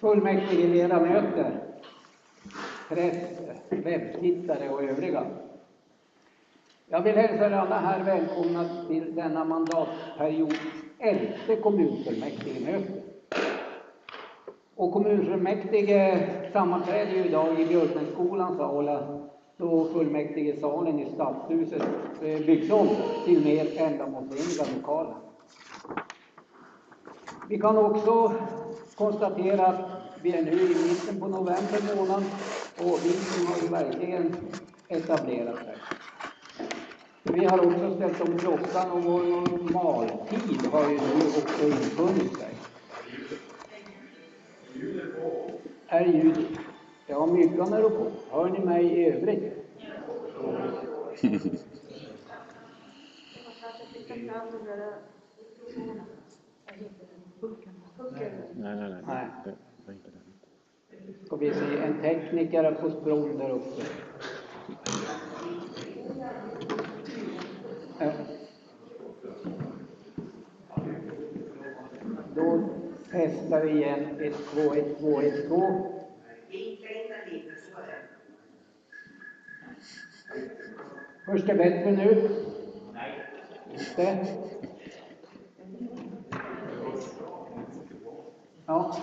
fullmäktige ledamöter, press, webbtittare och övriga. Jag vill hälsa er alla här välkomna till denna mandatperiods 11:e kommunfullmäktigemöte. Och kommunfullmäktige sammanträder ju idag i Björknässkolans aula, då fullmäktigesalen i Stadshuset byggs om till mer ändamålsenliga lokaler. Vi kan också konstatera att vi är nu i mitten på november månad och vintern har ju verkligen etablerat sig. Vi har också ställt om klockan och vår normaltid har ju nu också infunnit sig. Är ljudet? Ja, myggan är på. Hör ni mig i övrigt? Nej. Ska vi se, en tekniker på språng där uppe. Ja. Då testar vi igen 1, 2, 1, 2, 1, 2. Hörs det bättre nu? Nej. Inte? Ja.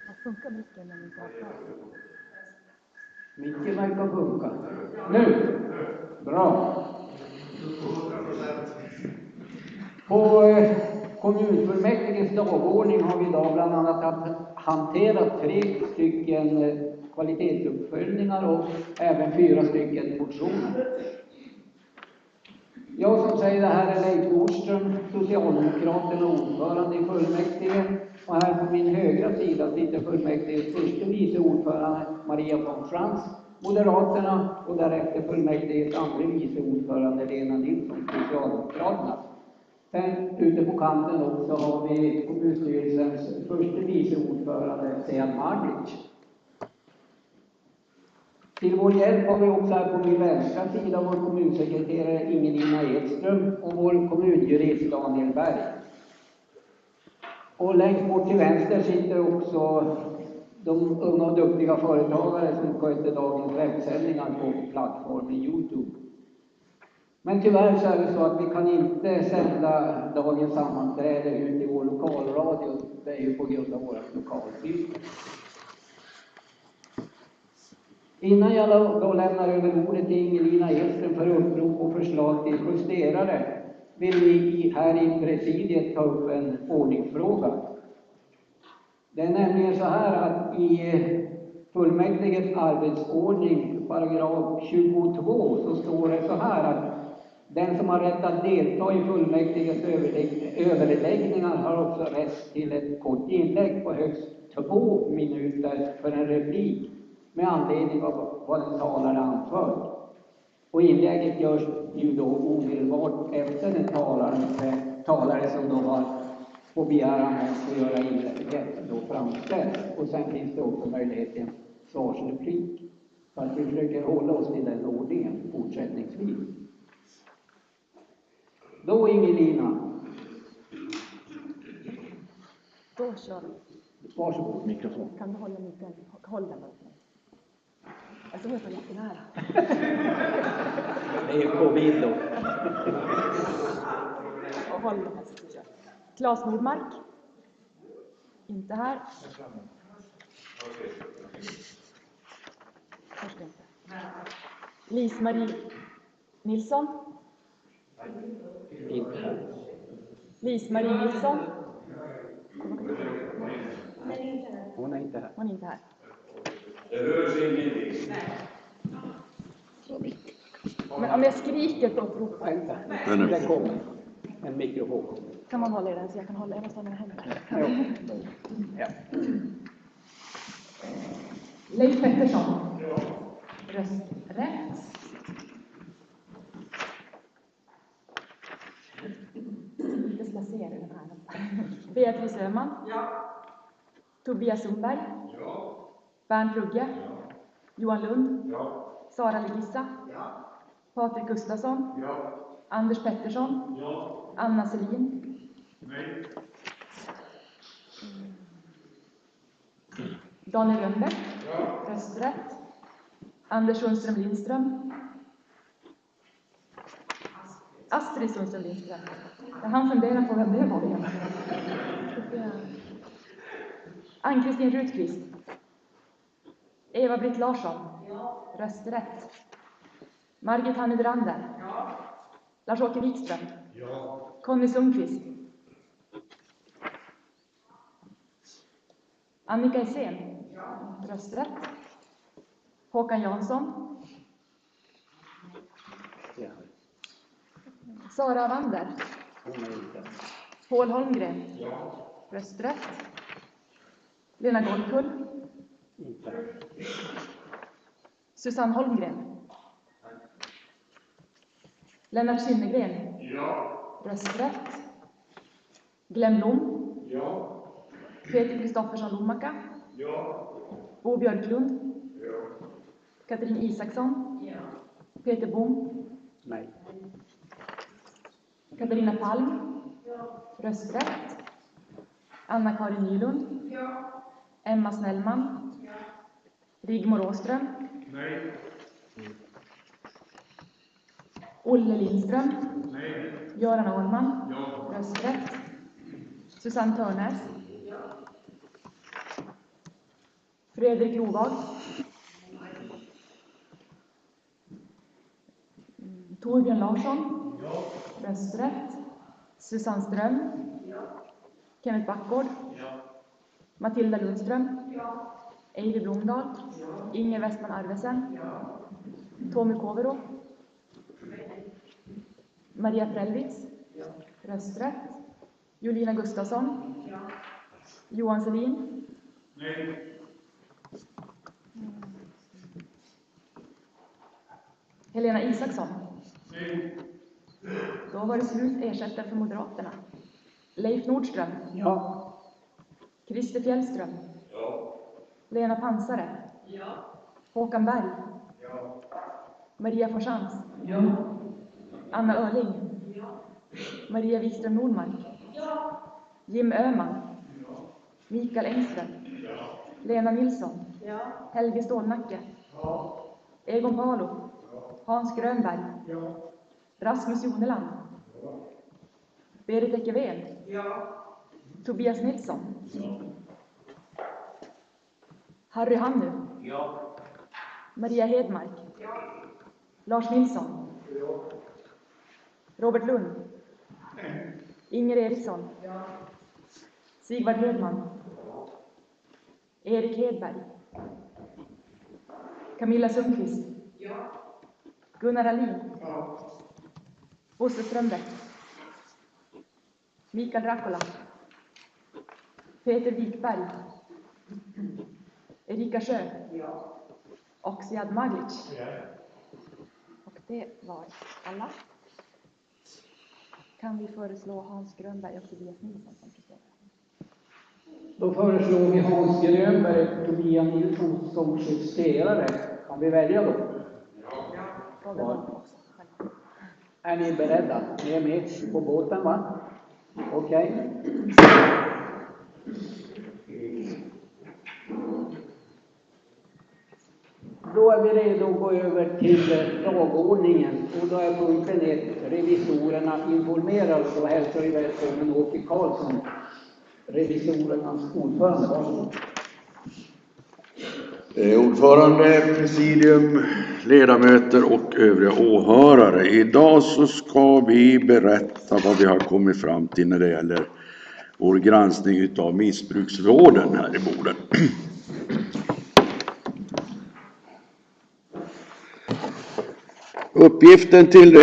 Vad funkar micken när ni pratar? Micken verkar funka. Nu! Bra. På kommunfullmäktiges dagordning har vi idag bland annat hanterat 3 stycken kvalitetsuppföljningar och även 4 stycken motioner. Jag som säger det här är Leif Nordström, Socialdemokraterna ordförande i fullmäktige. Och här på min högra sida sitter fullmäktiges första vice ordförande Maria von Frans, Moderaterna, och därefter fullmäktiges andra vice ordförande Lena Nilsson, Socialdemokraterna. Sen ute på kanten också har vi kommunstyrelsens första vice ordförande Sean Marglic. Till vår hjälp har vi också här på min vänstra sida vår kommunsekreterare Ingelina Edström och vår kommunjurist Daniel Berg. Och längst bort till vänster sitter också de unga och duktiga företagare som sköter dagens webbsändningar på plattformen YouTube. Men tyvärr så är det så att vi kan inte sända dagens sammanträde ut i vår lokalradio. Det är ju på grund av våra lokalbyten. Innan jag då lämnar över ordet till Ingelina Edström för upprop och förslag till justerare vill vi här i presidiet ta upp en ordningsfråga. Det är nämligen så här att i fullmäktiges arbetsordning, paragraf 22, så står det så här att den som har rätt att delta i fullmäktiges överläggningar har också rätt till ett kort inlägg på högst 2 minuter för en replik med anledning av vad en talare anfört. Och inlägget görs ju då omedelbart efter den talare som då har på begäran att göra inlägget då framställt. Och sen finns det också möjlighet till en svarsreplik. Så att vi försöker hålla oss till den ordningen fortsättningsvis. Då Ingelina. Då kör vi. Varsågod. Mikrofon. Kan du hålla micken? Håll den. Jag tror att jag är jättenära. Det är på bild då. Och håll den här så vi kör. Claes Nordmark. Inte här. Först inte. Lis-Marie Nilsson. Inte här. Lis-Marie Nilsson. Hon är inte här. Hon är inte här. Det rör sig ingenting. Men om jag skriker på upprop. Vänta, det kommer. En mikrofon. Kan man hålla i den så jag kan hålla? Jag måste ha mina händer. Ja. Leif Pettersson. Rösträtt. Det ska se den här. Beatrice Öhman. Ja. Tobias Sundberg. Ja. Bernt Rugge. Ja. Johan Lund. Ja. Sara Legissa. Ja. Patrik Gustafsson. Ja. Anders Pettersson. Ja. Anna Selin. Nej. Daniel Rönnbäck. Rösträtt. Anders Sundström Lindström. Astrid Sundström Lindström. Jag hann fundera på vem det var egentligen. Ann-Kristin Rutqvist. Eva-Britt Larsson. Rösträtt. Margit Hanne Brander. Lars-Åke Wikström. Conny Sundqvist. Annika Essén. Rösträtt. Håkan Jansson. Ja. Sara Wander. Paul Holmgren. Rösträtt. Lena Goldkull. Susanne Holmgren. Lennart Synnergren. Rösträtt. Glenn Blom. Peter Kristoffersson Lomaka. Bo Björklund. Katrin Isaksson. Peter Bom. Nej. Katarina Palm. Rösträtt. Anna-Karin Nylund. Emma Snellman. Rigmor Åström. Olle Lindström. Göran Årman. Rösträtt. Susanne Törnäs. Fredrik Rovag. Torbjörn Larsson. Rösträtt. Susanne Ström. Kenneth Backgård. Matilda Lundström. Eili Blomdahl. Inger Westman Arvesen. Tommy Kovero. Maria Prellwitz. Rösträtt. Julina Gustafsson. Johan Selin. Helena Isaksson. Då var det slut ersättare för Moderaterna. Leif Nordström. Ja. Christer Fjällström. Lena Pansare. Håkan Berg. Maria Forsans. Anna Örling. Maria Wikström Nordmark. Jim Öhman. Mikael Engström. Lena Nilsson. Helge Stålnacke. Egon Palo. Hans Grönberg. Rasmus Joneland. Berit Ekeven. Tobias Nilsson. Harry Hannu. Maria Hedmark. Lars Nilsson. Robert Lund. Inger Eriksson. Sigvard Hedman. Erik Hedberg. Camilla Sundqvist. Gunnar Alin. Bosse Strömbäck. Mikael Rakola. Peter Wikberg. Erika Sjö. Och Siad Maglic. Och det var alla. Kan vi föreslå Hans Grönberg och Tobias Nilsson som justerare? Då föreslår vi Hans Grönberg och Tobias Nilsson som justerare. Kan vi välja då? Ja. Är ni beredda? Ni är med på båten, va? Okej. Då är vi redo att gå över till dagordningen. Och då är punkten 1. Revisorerna informerar. Så hälsar vi välkommen Åke Karlsson, revisorernas ordförande. Varsågod. Ordförande, presidium, ledamöter och övriga åhörare. Idag så ska vi berätta vad vi har kommit fram till när det gäller vår granskning av missbruksvården här i Boden. Uppgiften till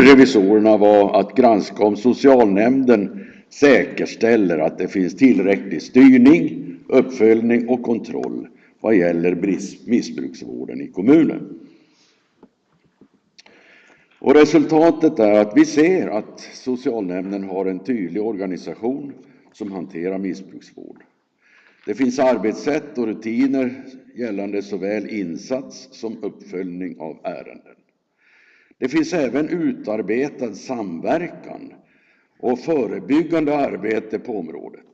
revisorerna var att granska om socialnämnden säkerställer att det finns tillräcklig styrning, uppföljning och kontroll vad gäller missbruksvården i kommunen. Och resultatet är att vi ser att socialnämnden har en tydlig organisation som hanterar missbruksvård. Det finns arbetssätt och rutiner gällande såväl insats som uppföljning av ärenden. Det finns även utarbetad samverkan och förebyggande arbete på området.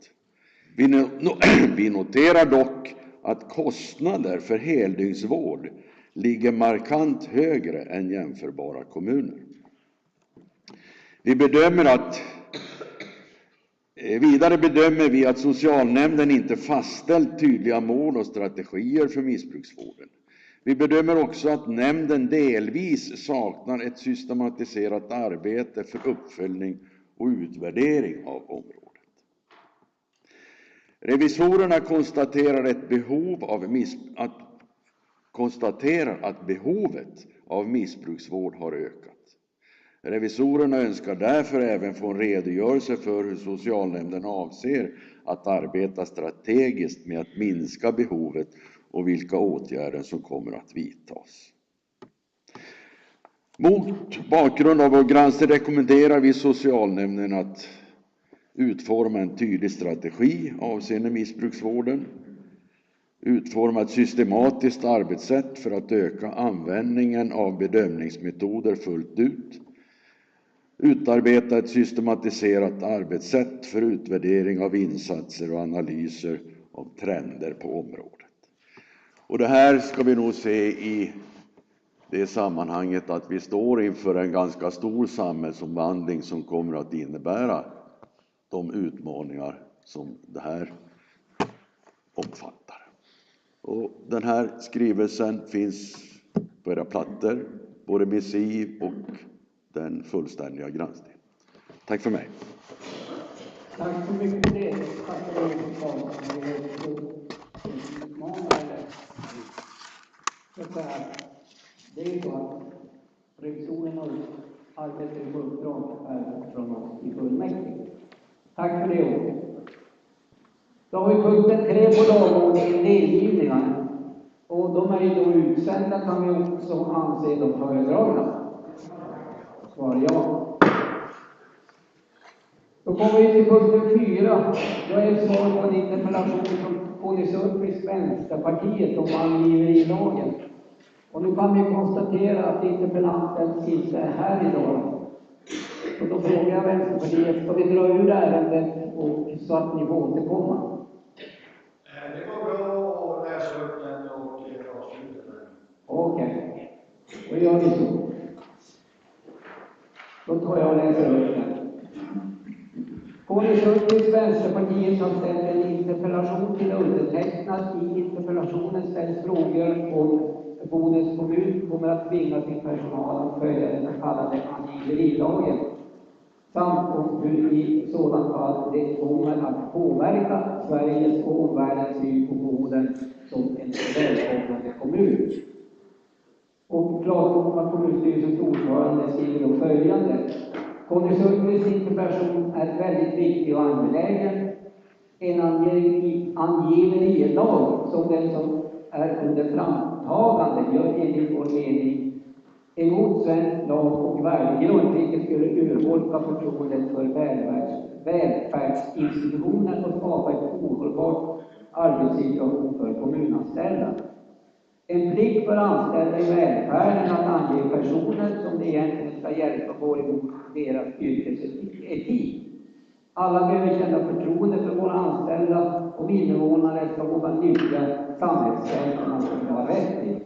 Vi noterar dock att kostnader för heldygnsvård ligger markant högre än jämförbara kommuner. Vidare bedömer vi att socialnämnden inte fastställt tydliga mål och strategier för missbruksvården. Vi bedömer också att nämnden delvis saknar ett systematiserat arbete för uppföljning och utvärdering av området. Revisorerna konstaterar att behovet av missbruksvård har ökat. Revisorerna önskar därför även få en redogörelse för hur socialnämnden avser att arbeta strategiskt med att minska behovet och vilka åtgärder som kommer att vidtas. Mot bakgrund av vår granskning rekommenderar vi socialnämnden att utforma en tydlig strategi avseende missbruksvården, utforma ett systematiskt arbetssätt för att öka användningen av bedömningsmetoder fullt ut, utarbeta ett systematiserat arbetssätt för utvärdering av insatser och analyser av trender på området. Och det här ska vi nog se i det sammanhanget att vi står inför en ganska stor samhällsomvandling som kommer att innebära de utmaningar som det här omfattar. Och den här skrivelsen finns på era plattor, både missiv och den fullständiga granskningen. Tack för mig. Tack så mycket för det. Tack för det är ju så att revisorerna arbetar på uppdrag här från oss i fullmäktige. Tack för det också. Då har vi punkten 3 på dagordningen, delgivningar. Och de är ju då utsända, kan vi också anse de föredragna. Svar ja. Då kommer vi till punkten 4. Då är det svar på en interpellation från Conny Sundqvist, Vänsterpartiet, om angiverilagen. Och nu kan vi konstatera att interpellanten inte är här idag. Och då frågar jag Vänsterpartiet, ska vi dra ur ärendet och så att ni får återkomma? Det går bra att läsa upp den och avsluta den. Okej, då gör vi så. Då tar jag och läser upp den. Conny Sundqvist, Vänsterpartiet, har ställt en interpellation till undertecknad. I interpellationen ställs frågor om Bodens kommun kommer att tvinga sin personal att följa den så kallade angiverilagen, samt om hur i sådant fall det kommer att påverka Sveriges och omvärldens syn på Boden som en välkomnande kommun. Och Klartholma kommunstyrelsens ordförande skriver då följande: Conny Sundqvists interpellation är väldigt viktig och angelägen. En angiverilag som den som är under framtagande gör enligt vår mening emot svensk lag och värdegrund, vilket skulle urholka förtroendet för välfärdsinstitutionen och skapa ett ohållbart arbetssituation för kommunanställda. En plikt för anställda i välfärden att ange personer som det egentligen ska hjälpa går emot deras yrkesetik. Alla behöver känna förtroende för våra anställda och invånare ska våga nyttja samhällstjänsterna som de har rätt till.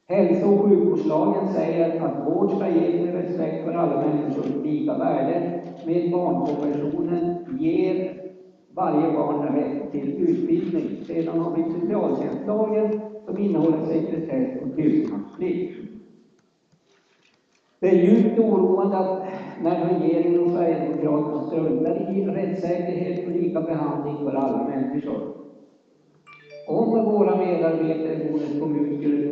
Hälso- och sjukvårdslagen säger att vård ska ges med respekt för alla människors lika värde. Med barnkonventionen ger varje barn rätt till utbildning. Sedan har vi socialtjänstlagen som innehåller sekretess och tystnadsplikt. Det är djupt oroande att när regeringen och Sverigedemokraterna struntar i rättssäkerhet och lika behandling för alla människor. Om våra medarbetare i Bodens kommun skulle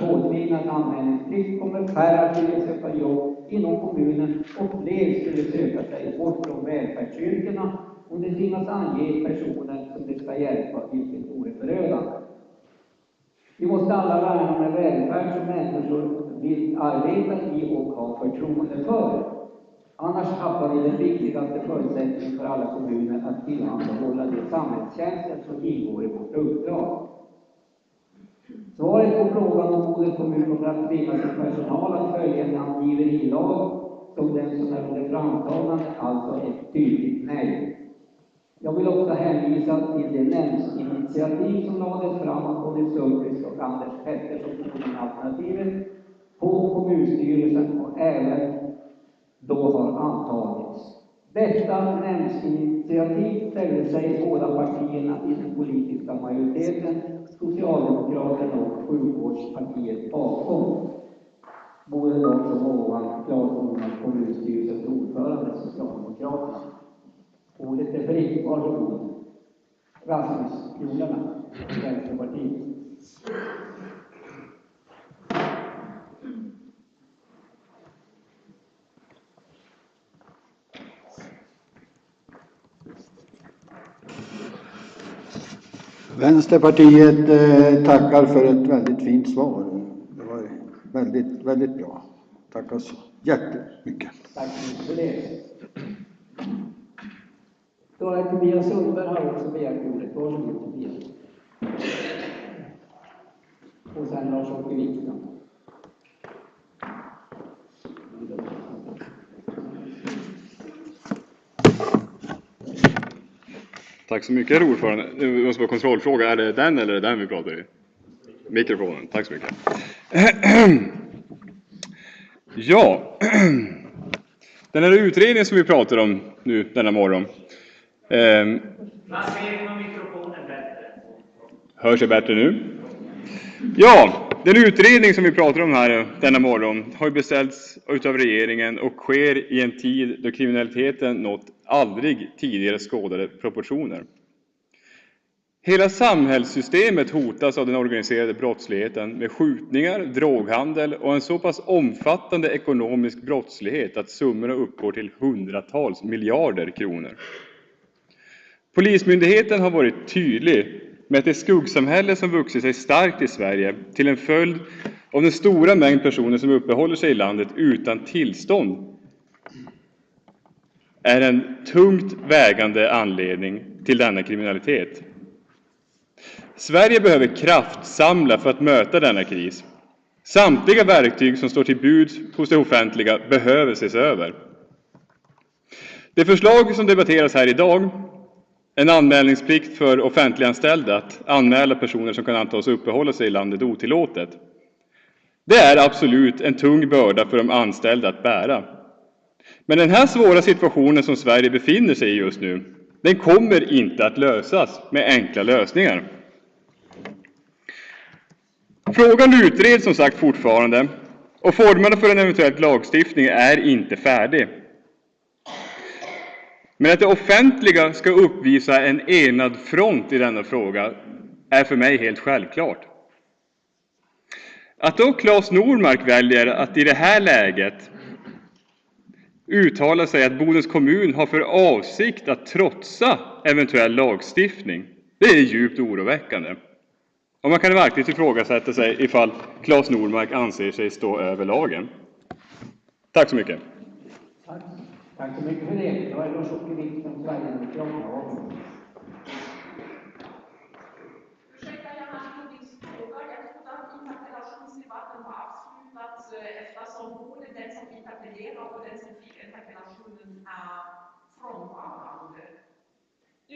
påtvinga en anmälningsplikt kommer färre att vilja söka jobb inom kommunen och fler skulle söka sig bort från välfärdsyrkena om det tvingas ange personer som det ska hjälpa, vilket vore förödande. Vi måste alla värna om en välfärd som människor vill arbeta i och ha förtroende för. Annars tappar vi den viktigaste förutsättningen för alla kommuner att tillhandahålla de samhällstjänster som ingår i vårt uppdrag. Svaret på frågan om Bodens kommun kommer att tvinga sin personal att följa en angiverilag som den som är under framtagande, alltså ett tydligt nej. Jag vill också hänvisa till det nämndinitiativ som lades fram av både Sundqvist och Anders Pettersson på alternativet på kommunstyrelsen och även då har antagits. Detta nämndinitiativ ställde sig båda partierna i den politiska majoriteten, Socialdemokraterna och Sjukvårdspartiet bakom. Både de som ovan klargjorde kommunstyrelsens ordförande, Socialdemokraterna. Ordet är fritt, varsågod. Rasmus Jolarna, Vänsterpartiet. Vänsterpartiet tackar för ett väldigt fint svar. Det var väldigt, väldigt bra. Tackar så jättemycket. Tack för det. Då är Tobias Sundberg har också begärt ordet. Varsågod Tobias. Och sen Lars-Åke Wikström. Tack så mycket, herr ordförande. Det måste vara kontrollfråga. Är det den eller är det den vi pratar i? Mikrofonen. Tack så mycket. Ja, den här utredningen som vi pratar om nu denna morgon. Man ser på mikrofonen bättre. Hörs det bättre nu? Ja, den utredning som vi pratar om här denna morgon har beställts utav regeringen och sker i en tid då kriminaliteten nått aldrig tidigare skådade proportioner. Hela samhällssystemet hotas av den organiserade brottsligheten med skjutningar, droghandel och en så pass omfattande ekonomisk brottslighet att summorna uppgår till hundratals miljarder kronor. Polismyndigheten har varit tydlig med att det skuggsamhälle som vuxit sig starkt i Sverige till en följd av den stora mängd personer som uppehåller sig i landet utan tillstånd är en tungt vägande anledning till denna kriminalitet. Sverige behöver kraftsamla för att möta denna kris. Samtliga verktyg som står till buds hos det offentliga behöver ses över. Det förslag som debatteras här idag, en anmälningsplikt för offentliganställda att anmäla personer som kan antas uppehålla sig i landet otillåtet, det är absolut en tung börda för de anställda att bära. Men den här svåra situationen som Sverige befinner sig i just nu, den kommer inte att lösas med enkla lösningar. Frågan utreds som sagt fortfarande och formerna för en eventuell lagstiftning är inte färdig. Men att det offentliga ska uppvisa en enad front i denna fråga är för mig helt självklart. Att då Claes Normark väljer att i det här läget uttala sig att Bodens kommun har för avsikt att trotsa eventuell lagstiftning, det är djupt oroväckande. Och man kan verkligen ifrågasätta sig ifall Claes Normark anser sig stå över lagen. Tack så mycket. Tack så mycket för det. Då är Lars-Åke Wikström, Sverigedemokraterna. Ursäkta, jag hade en viss fråga. Jag trodde att interpellationsdebatten var avslutad eftersom både den som interpellerar och den som fick interpellationen är frånvarande.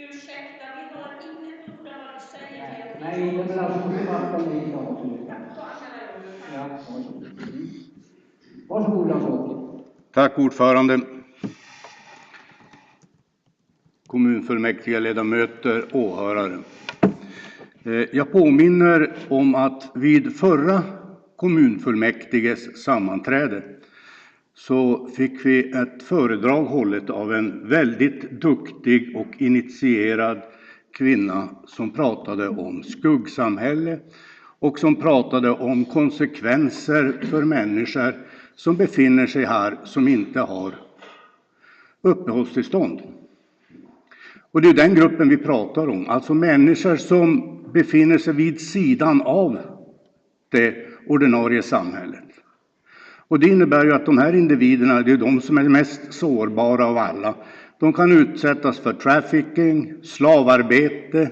Ursäkta, vi har ingen trodde vad du säger. Nej, interpellationsdebatten är inte avslutad. Ja, varsågod Lars-Åke. Tack ordförande. Kommunfullmäktige ledamöter, åhörare. Jag påminner om att vid förra kommunfullmäktiges sammanträde så fick vi ett föredrag hållet av en väldigt duktig och initierad kvinna som pratade om skuggsamhälle och som pratade om konsekvenser för människor som befinner sig här som inte har uppehållstillstånd. Och det är den gruppen vi pratar om, alltså människor som befinner sig vid sidan av det ordinarie samhället. Och det innebär ju att de här individerna, det är de som är mest sårbara av alla. De kan utsättas för trafficking, slavarbete,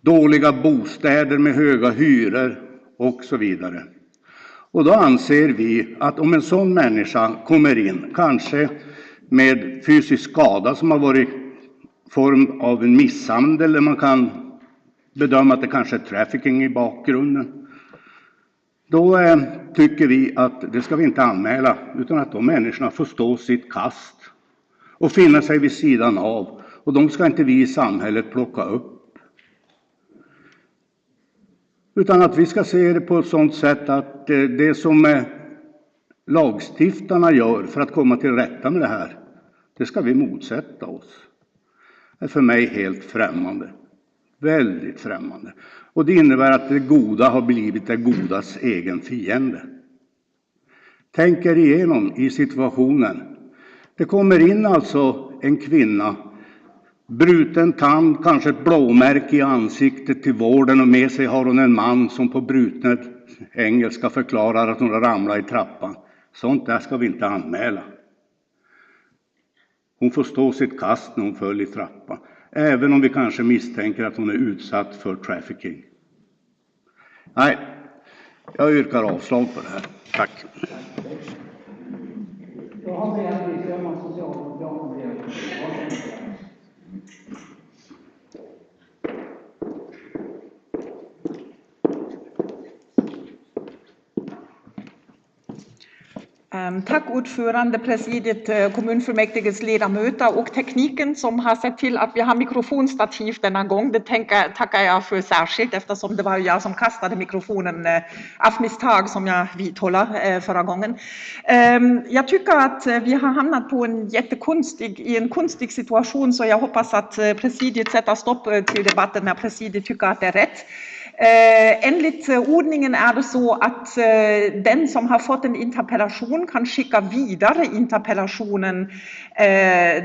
dåliga bostäder med höga hyror och så vidare. Och då anser vi att om en sån människa kommer in, kanske med fysisk skada som har varit form av en misshandel där man kan bedöma att det kanske är trafficking i bakgrunden. Då tycker vi att det ska vi inte anmäla, utan att de människorna får stå sitt kast och finna sig vid sidan av. Och de ska inte vi i samhället plocka upp. Utan att vi ska se det på ett sådant sätt att det som lagstiftarna gör för att komma till rätta med det här, det ska vi motsätta oss. Det är för mig helt främmande. Väldigt främmande. Och det innebär att det goda har blivit det godas egen fiende. Tänk er igenom i situationen. Det kommer in alltså en kvinna, bruten tand, kanske ett blåmärke i ansiktet till vården, och med sig har hon en man som på bruten engelska förklarar att hon har ramlat i trappan. Sånt där ska vi inte anmäla. Hon får stå sitt kast när hon föll i trappan. Även om vi kanske misstänker att hon är utsatt för trafficking. Nej, jag yrkar avslag på det här. Tack. Jag har Beatrice Öhman, Socialdemokraterna. Tack ordförande, presidiet, kommunfullmäktiges ledamöter och tekniken som har sett till att vi har mikrofonstativ denna gång. Det tackar jag för särskilt, eftersom det var jag som kastade mikrofonen av misstag, som jag vidhåller förra gången. Jag tycker att vi har hamnat på i en konstig situation, så jag hoppas att presidiet sätter stopp till debatten när presidiet tycker att det är rätt. Enligt ordningen är det så att den som har fått en interpellation kan skicka vidare interpellationen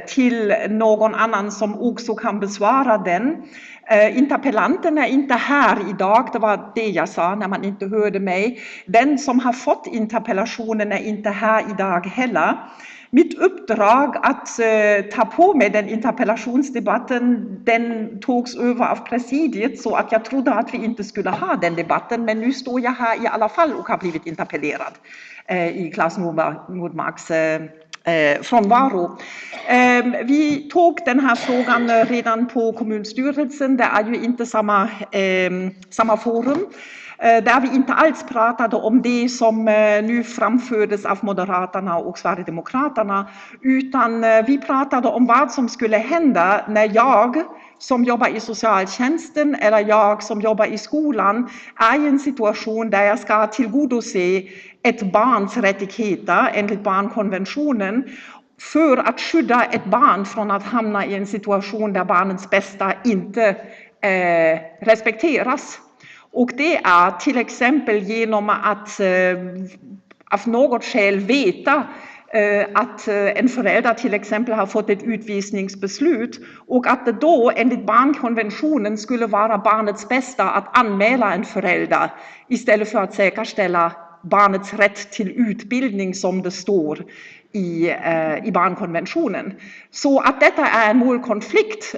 till någon annan som också kan besvara den. Interpellanten är inte här idag, det var det jag sa när man inte hörde mig. Den som har fått interpellationen är inte här idag heller. Mitt uppdrag att ta på mig den interpellationsdebatten, den togs över av presidiet, så att jag trodde att vi inte skulle ha den debatten. Men nu står jag här i alla fall och har blivit interpellerad i Claes Nordmarks frånvaro. Vi tog den här frågan redan på kommunstyrelsen. Det är ju inte samma forum. Där vi inte alls pratade om det som nu framfördes av Moderaterna och Sverigedemokraterna, utan vi pratade om vad som skulle hända när jag som jobbar i socialtjänsten eller jag som jobbar i skolan är i en situation där jag ska tillgodose ett barns rättigheter enligt barnkonventionen för att skydda ett barn från att hamna i en situation där barnens bästa inte respekteras. Och det är till exempel genom att av något skäl veta att en förälder till exempel har fått ett utvisningsbeslut, och att det då enligt barnkonventionen skulle vara barnets bästa att anmäla en förälder istället för att säkerställa barnets rätt till utbildning som det står i barnkonventionen. Så att detta är en målkonflikt,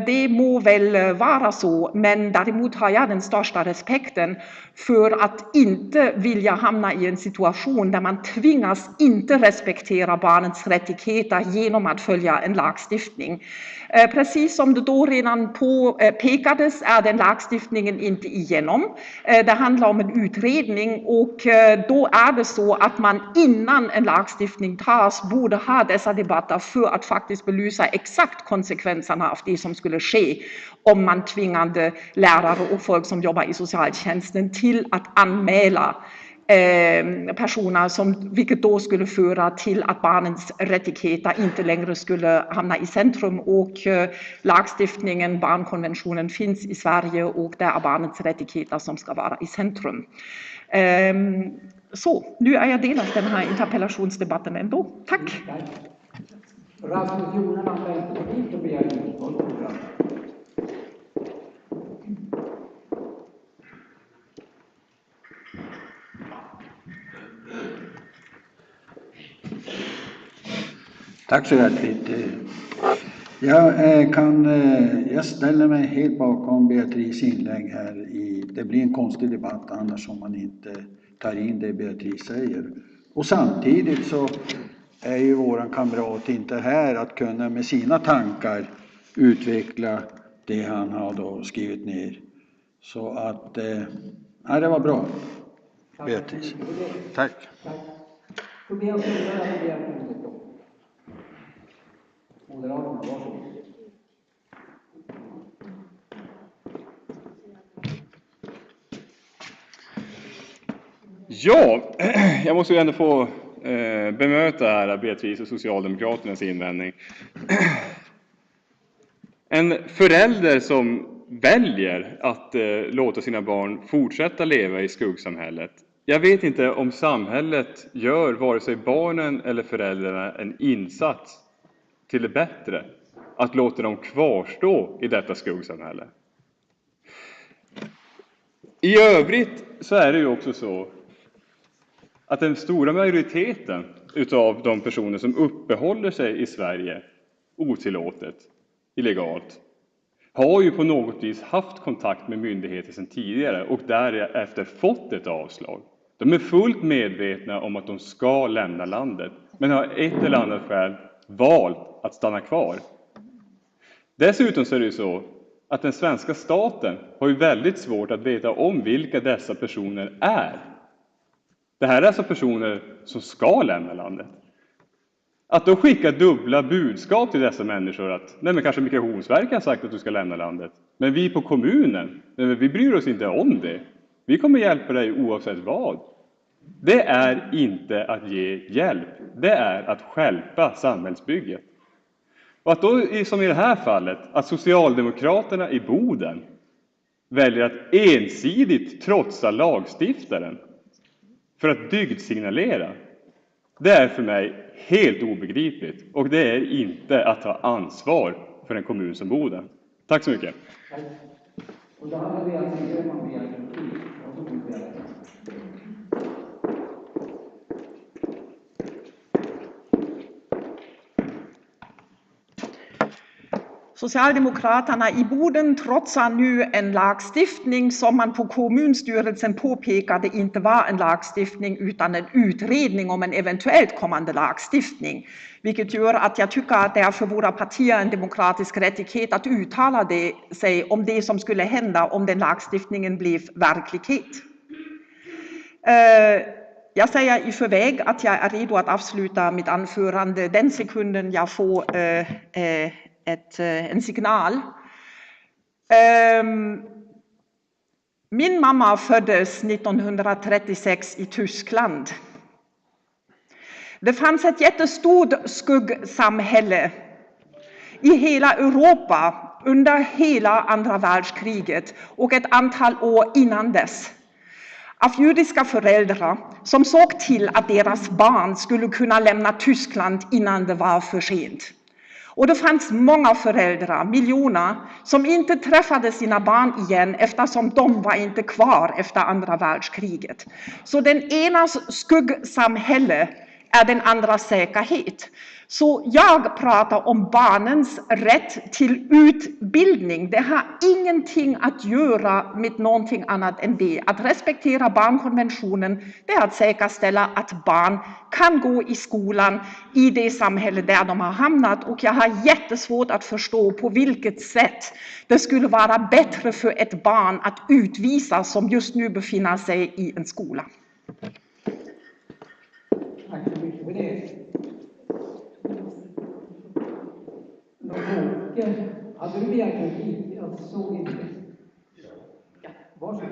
det må väl vara så, men däremot har jag den största respekten för att inte vilja hamna i en situation där man tvingas inte respektera barnets rättigheter genom att följa en lagstiftning. Precis som det då redan påpekades är den lagstiftningen inte igenom. Det handlar om en utredning, och då är det så att man innan en lagstiftning tas borde ha dessa debatter för att faktiskt belysa exakt konsekvenserna av det som skulle ske om man tvingade lärare och folk som jobbar i socialtjänsten till att anmäla personer, vilket då skulle föra till att barnens rättigheter inte längre skulle hamna i centrum, och lagstiftningen, barnkonventionen finns i Sverige, och det är barnens rättigheter som ska vara i centrum. Så, nu är jag del av den här interpellationsdebatten ändå. Tack! Rasmus Jonerman, Vänsterpartiet, och begär ordet. Tack så hjärtligt. Jag ställer mig helt bakom Beatrice inlägg här. Det blir en konstig debatt annars om man inte tar in det Beatrice säger. Och samtidigt så är ju våran kamrat inte här att kunna med sina tankar utveckla det han har då skrivit ner. Så att, nej, det var bra, Beatrice. Tack. Tobias Lundberg har begärt ordet då. Moderaterna, varsågod. Ja, jag måste ju ändå få bemöta här Beatrice och Socialdemokraternas invändning. En förälder som väljer att låta sina barn fortsätta leva i skuggsamhället. Jag vet inte om samhället gör vare sig barnen eller föräldrarna en insats till det bättre att låta dem kvarstå i detta skuggsamhälle. I övrigt så är det ju också så att den stora majoriteten utav de personer som uppehåller sig i Sverige otillåtet, illegalt, har ju på något vis haft kontakt med myndigheter sedan tidigare och därefter fått ett avslag. De är fullt medvetna om att de ska lämna landet, men har ett eller annat skäl valt att stanna kvar. Dessutom så är det ju så att den svenska staten har ju väldigt svårt att veta om vilka dessa personer är. Det här är alltså personer som ska lämna landet. Att då skicka dubbla budskap till dessa människor att nej, men kanske Migrationsverket har sagt att du ska lämna landet. Men vi på kommunen, nej, men vi bryr oss inte om det. Vi kommer hjälpa dig oavsett vad. Det är inte att ge hjälp. Det är att stjälpa samhällsbygget. Och att då, som i det här fallet, att Socialdemokraterna i Boden väljer att ensidigt trotsa lagstiftaren för att dygdsignalera. Det är för mig helt obegripligt. Och det är inte att ta ansvar för en kommun som Boden. Tack så mycket. Och då hade vi alltså Grönman begärt en tid. Socialdemokraterna i Boden trotsar nu en lagstiftning som man på kommunstyrelsen påpekade inte var en lagstiftning utan en utredning om en eventuellt kommande lagstiftning. Vilket gör att jag tycker att det är för våra partier en demokratisk rättighet att uttala sig om det som skulle hända om den lagstiftningen blev verklighet. Jag säger i förväg att jag är redo att avsluta mitt anförande den sekunden jag får en signal. Min mamma föddes 1936 i Tyskland. Det fanns ett jättestort skuggsamhälle i hela Europa under hela andra världskriget och ett antal år innan dess. Av judiska föräldrar som såg till att deras barn skulle kunna lämna Tyskland innan det var för sent. Och det fanns många föräldrar, miljoner, som inte träffade sina barn igen eftersom de var inte kvar efter andra världskriget. Så den enas skuggsamhälle är den andras säkerhet. Så jag pratar om barnens rätt till utbildning. Det har ingenting att göra med någonting annat än det. Att respektera barnkonventionen, det är att säkerställa att barn kan gå i skolan i det samhälle där de har hamnat. Och jag har jättesvårt att förstå på vilket sätt det skulle vara bättre för ett barn att utvisas som just nu befinner sig i en skola. Tack så mycket för det. Hade du begärt en tid? Jag såg inte. Ja, varsågod.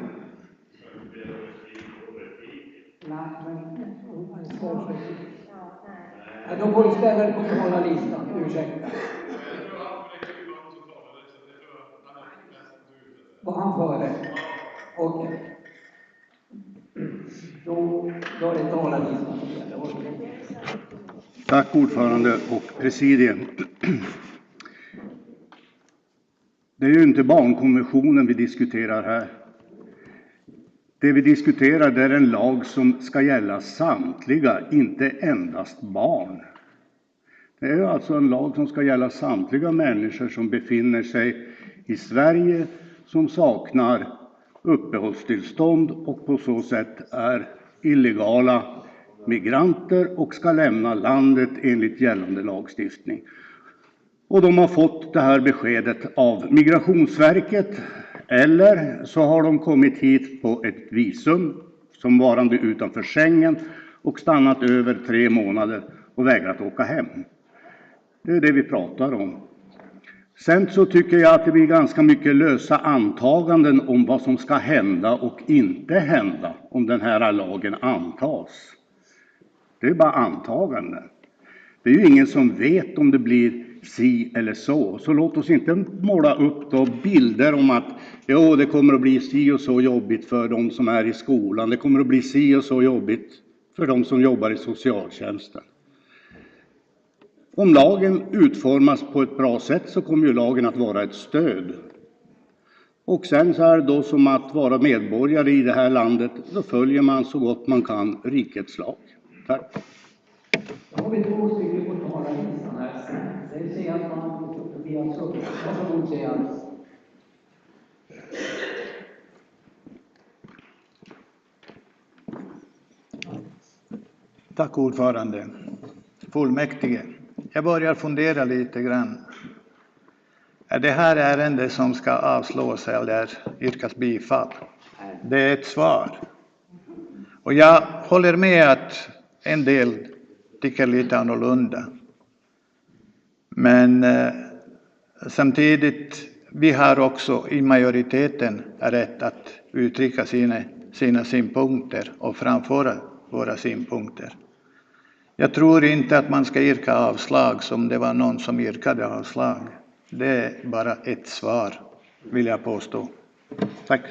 Nej, men då får du ställa dig på kommunala listan. Ursäkta. Var han före? Okej. Då är det talarlistan. Tack ordförande och presidium. Det är ju inte barnkonventionen vi diskuterar här. Det vi diskuterar är en lag som ska gälla samtliga, inte endast barn. Det är alltså en lag som ska gälla samtliga människor som befinner sig i Sverige, som saknar uppehållstillstånd och på så sätt är illegala migranter och ska lämna landet enligt gällande lagstiftning. Och de har fått det här beskedet av Migrationsverket, eller så har de kommit hit på ett visum som varande utanför Schengen och stannat över 3 månader och vägrat åka hem. Det är det vi pratar om. Sen så tycker jag att det blir ganska mycket lösa antaganden om vad som ska hända och inte hända om den här lagen antas. Det är bara antaganden. Det är ju ingen som vet om det blir si eller så. Så låt oss inte måla upp då bilder om att det kommer att bli si och så jobbigt för de som är i skolan. Det kommer att bli si och så jobbigt för de som jobbar i socialtjänsten. Om lagen utformas på ett bra sätt så kommer ju lagen att vara ett stöd. Och sen så är det då som att vara medborgare i det här landet. Då följer man så gott man kan rikets lag. Tack. Då har vi 2 stycken på talarlistan här. Det ser jag att man Tobias upp. Varsågod, säger jag. Tack ordförande. Fullmäktige. Jag börjar fundera lite grann. Är det här ärende som ska avslås eller yrkas bifall? Det är ett svar. Och jag håller med att en del tycker lite annorlunda. Men samtidigt, vi har också i majoriteten rätt att uttrycka sina synpunkter och framföra våra synpunkter. Jag tror inte att man ska yrka avslag som det var någon som yrkade avslag. Det är bara ett svar, vill jag påstå. Tack.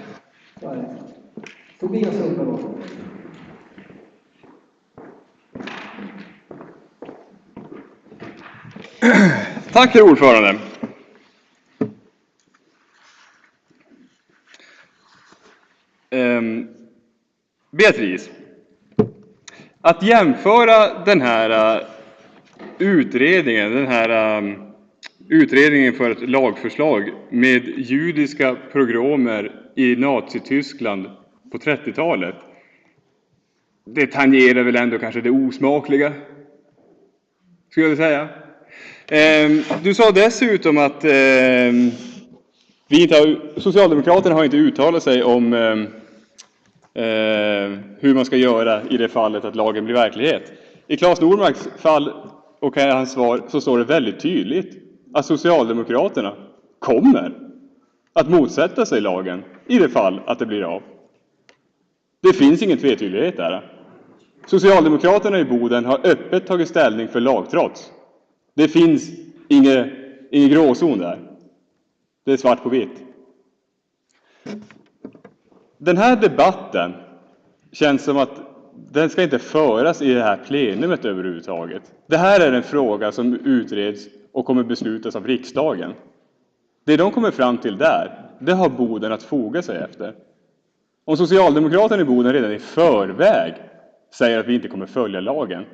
Tobias Ullberg. Tack, herr ordförande. Beatrice, att jämföra den här utredningen för ett lagförslag med judiska pogromer i Nazityskland på 30-talet, det tangerar väl ändå kanske det osmakliga, skulle jag säga. Du sa dessutom att Socialdemokraterna har inte uttalat sig om hur man ska göra i det fallet att lagen blir verklighet. I Claes Normarks fall och hans svar så står det väldigt tydligt att Socialdemokraterna kommer att motsätta sig lagen i det fall att det blir av. Det finns ingen tvetydighet där. Socialdemokraterna i Boden har öppet tagit ställning för lagtrots. Det finns ingen gråzon där. Det är svart på vitt. Den här debatten känns som att den ska inte föras i det här plenumet överhuvudtaget. Det här är en fråga som utreds och kommer beslutas av riksdagen. Det de kommer fram till där, det har Boden att foga sig efter. Om Socialdemokraterna i Boden redan i förväg säger att vi inte kommer följa lagen,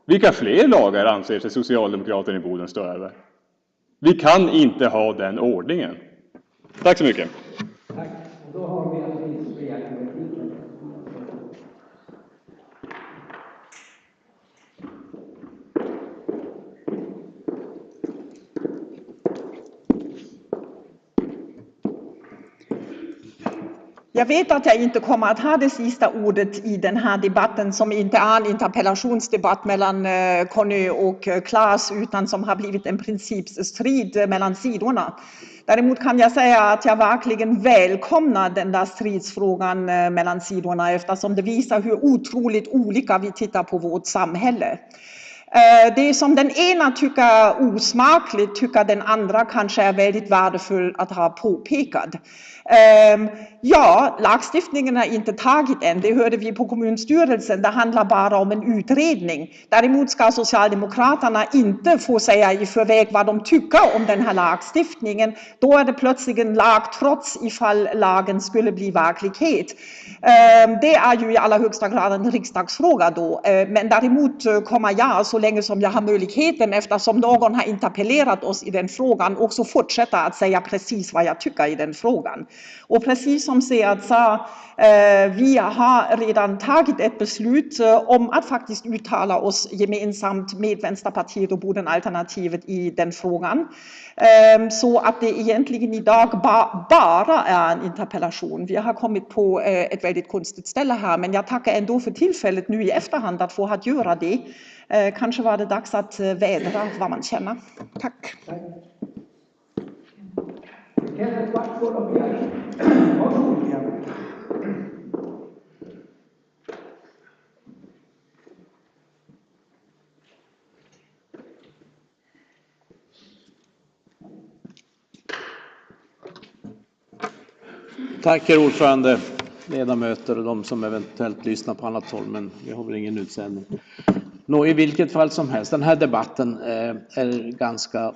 vilka fler lagar anser sig Socialdemokraterna i Boden stå över? Vi kan inte ha den ordningen. Tack så mycket. Tack. Och då har vi att begärt repliken. Jag vet att jag inte kommer att ha det sista ordet i den här debatten som inte är en interpellationsdebatt mellan Conny och Claes utan som har blivit en principstrid mellan sidorna. Däremot kan jag säga att jag verkligen välkomnar den där stridsfrågan mellan sidorna eftersom det visar hur otroligt olika vi tittar på vårt samhälle. Det som den ena tycker osmakligt tycker den andra kanske är väldigt värdefull att ha påpekat. Ja, lagstiftningen är inte tagit än, det hörde vi på kommunstyrelsen, det handlar bara om en utredning. Däremot ska Socialdemokraterna inte få säga i förväg vad de tycker om den här lagstiftningen. Då är det plötsligt en lag trots ifall lagen skulle bli verklighet. Det är ju i allra högsta grad en riksdagsfråga då. Men däremot kommer jag, så länge som jag har möjligheten, eftersom någon har interpellerat oss i den frågan, också fortsätta att säga precis vad jag tycker i den frågan. Och precis som säger att vi har redan tagit ett beslut om att faktiskt uttala oss gemensamt med Vänsterpartiet och Bodenalternativet i den frågan. Så att det egentligen idag bara är en interpellation. Vi har kommit på ett väldigt konstigt ställe här, men jag tackar ändå för tillfället nu i efterhand att få göra det. Kanske var det dags att vädra vad man känner. Tack. Kenneth Backgård och Björk. Varsågod. Tack herr ordförande, ledamöter och de som eventuellt lyssnar på annat håll, men vi har väl ingen utsändning. I vilket fall som helst, den här debatten är ganska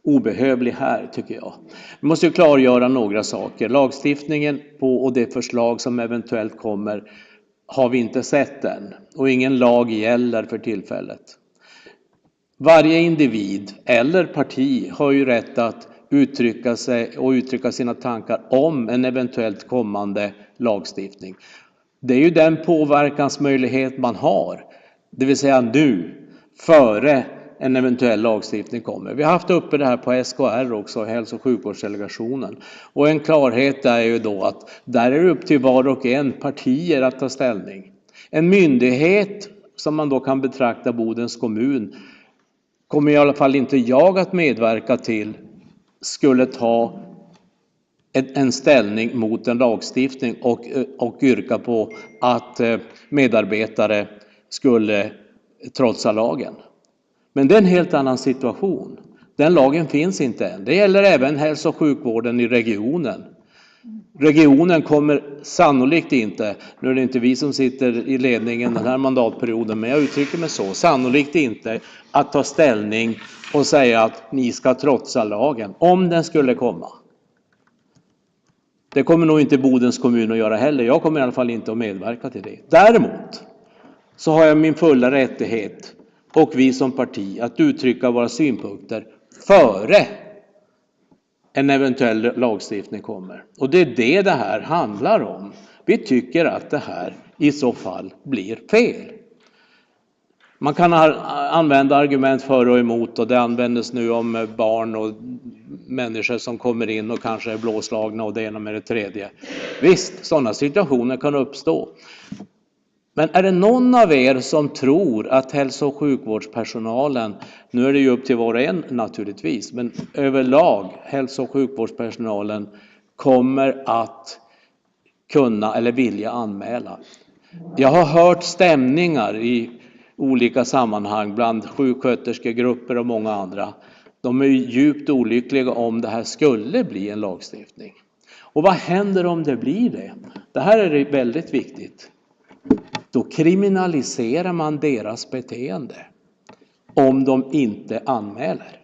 obehövlig här tycker jag. Vi måste ju klargöra några saker. Lagstiftningen och det förslag som eventuellt kommer har vi inte sett än och ingen lag gäller för tillfället. Varje individ eller parti har ju rätt att uttrycka sig och uttrycka sina tankar om en eventuellt kommande lagstiftning. Det är ju den påverkansmöjlighet man har, det vill säga nu, före en eventuell lagstiftning kommer. Vi har haft uppe det här på SKR också, hälso- och sjukvårdsdelegationen. Och en klarhet är ju då att där är det upp till var och en partier att ta ställning. En myndighet som man då kan betrakta Bodens kommun kommer i alla fall inte jag att medverka till skulle ta en ställning mot en lagstiftning och yrka på att medarbetare skulle trotsa lagen. Men det är en helt annan situation. Den lagen finns inte än. Det gäller även hälso- och sjukvården i regionen. Regionen kommer sannolikt inte, nu är det inte vi som sitter i ledningen den här mandatperioden, men jag uttrycker mig så, sannolikt inte att ta ställning och säga att ni ska trotsa lagen, om den skulle komma. Det kommer nog inte Bodens kommun att göra heller. Jag kommer i alla fall inte att medverka till det. Däremot så har jag min fulla rättighet och vi som parti att uttrycka våra synpunkter före en eventuell lagstiftning kommer. Och det är det här handlar om. Vi tycker att det här i så fall blir fel. Man kan använda argument för och emot, och det användes nu om barn och människor som kommer in och kanske är blåslagna och det ena med det tredje. Visst, sådana situationer kan uppstå. Men är det någon av er som tror att hälso- och sjukvårdspersonalen, nu är det ju upp till var och en naturligtvis, men överlag hälso- och sjukvårdspersonalen kommer att kunna eller vilja anmäla? Jag har hört stämningar i olika sammanhang bland sjuksköterskegrupper och många andra. De är djupt olyckliga om det här skulle bli en lagstiftning. Och vad händer om det blir det? Det här är väldigt viktigt. Då kriminaliserar man deras beteende om de inte anmäler.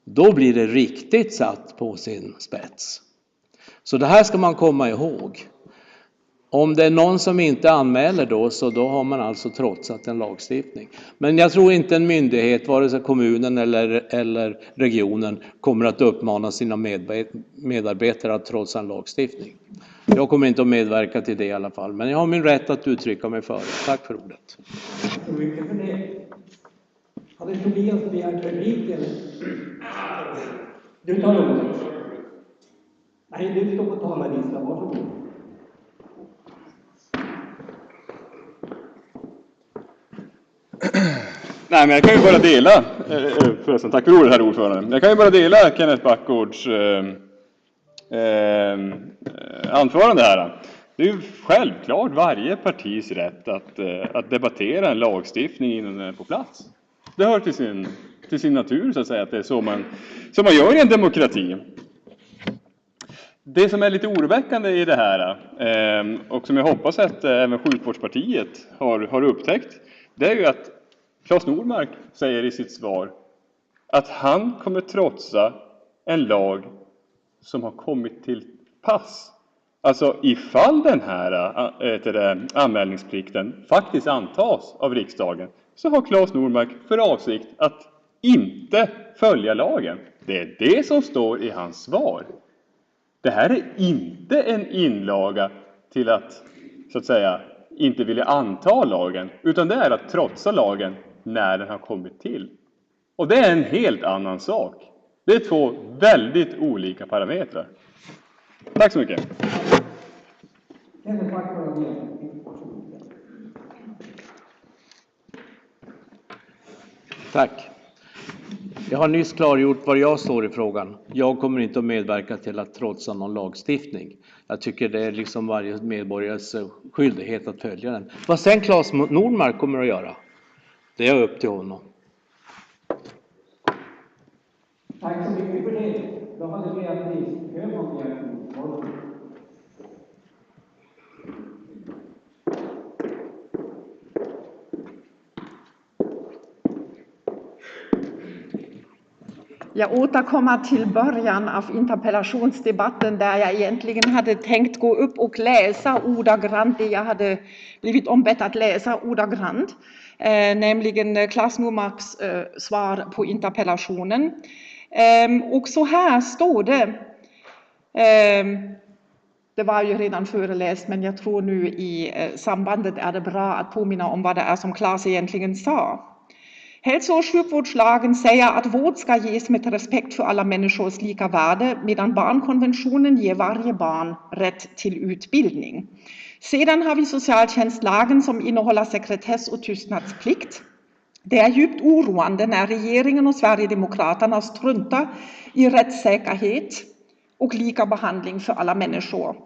Då blir det riktigt satt på sin spets. Så det här ska man komma ihåg. Om det är någon som inte anmäler då, så då har man alltså trotsat en lagstiftning. Men jag tror inte en myndighet, vare sig kommunen eller regionen, kommer att uppmana sina medarbetare att trotsa en lagstiftning. Jag kommer inte att medverka till det i alla fall, men jag har min rätt att uttrycka mig för det. Tack för ordet. Så mycket för det. Hade Tobias begärt replik eller? Du tar ordet. Nej, du står på talarlistan. Varsågod. Nej, men jag kan ju bara dela, förresten, tack för ordet herr ordförande. Jag kan ju bara dela Kenneth Backgårds anförande här. Det är ju självklart varje partis rätt att debattera en lagstiftning innan den är på plats. Det hör till sin natur så att säga, att det är så man gör i en demokrati. Det som är lite oroväckande i det här och som jag hoppas att även sjukvårdspartiet har upptäckt, det är ju att Claes Nordmark säger i sitt svar att han kommer trotsa en lag som har kommit till pass. Alltså ifall den här anmälningsplikten faktiskt antas av riksdagen, så har Claes Nordmark för avsikt att inte följa lagen. Det är det som står i hans svar. Det här är inte en inlaga till att, så att säga, inte vilja anta lagen, utan det är att trotsa lagen när den har kommit till. Och det är en helt annan sak. Det är två väldigt olika parametrar. Tack så mycket. Tack. Jag har nyss klargjort var jag står i frågan. Jag kommer inte att medverka till att trotsa någon lagstiftning. Jag tycker det är liksom varje medborgares skyldighet att följa den. Vad sen Claes Nordmark kommer att göra, det är upp till honom. Tack så mycket för det. Då hade Beatrice Högman begärt ordet. Jag återkommer till början av interpellationsdebatten där jag egentligen hade tänkt gå upp och läsa ordagrant det jag hade blivit ombett att läsa ordagrant, nämligen Claes Nordmarks svar på interpellationen. Och så här står det. Det var ju redan föreläst, men jag tror nu i sambandet är det bra att påminna om vad det är som Claes egentligen sa. Hälso- och sjukvårdslagen säger att vård ska ges med respekt för alla människors lika värde, medan barnkonventionen ger varje barn rätt till utbildning. Sedan har vi socialtjänstlagen som innehåller sekretess och tystnadsplikt. Det är djupt oroande när regeringen och Sverigedemokraterna struntar i rättssäkerhet och lika behandling för alla människor.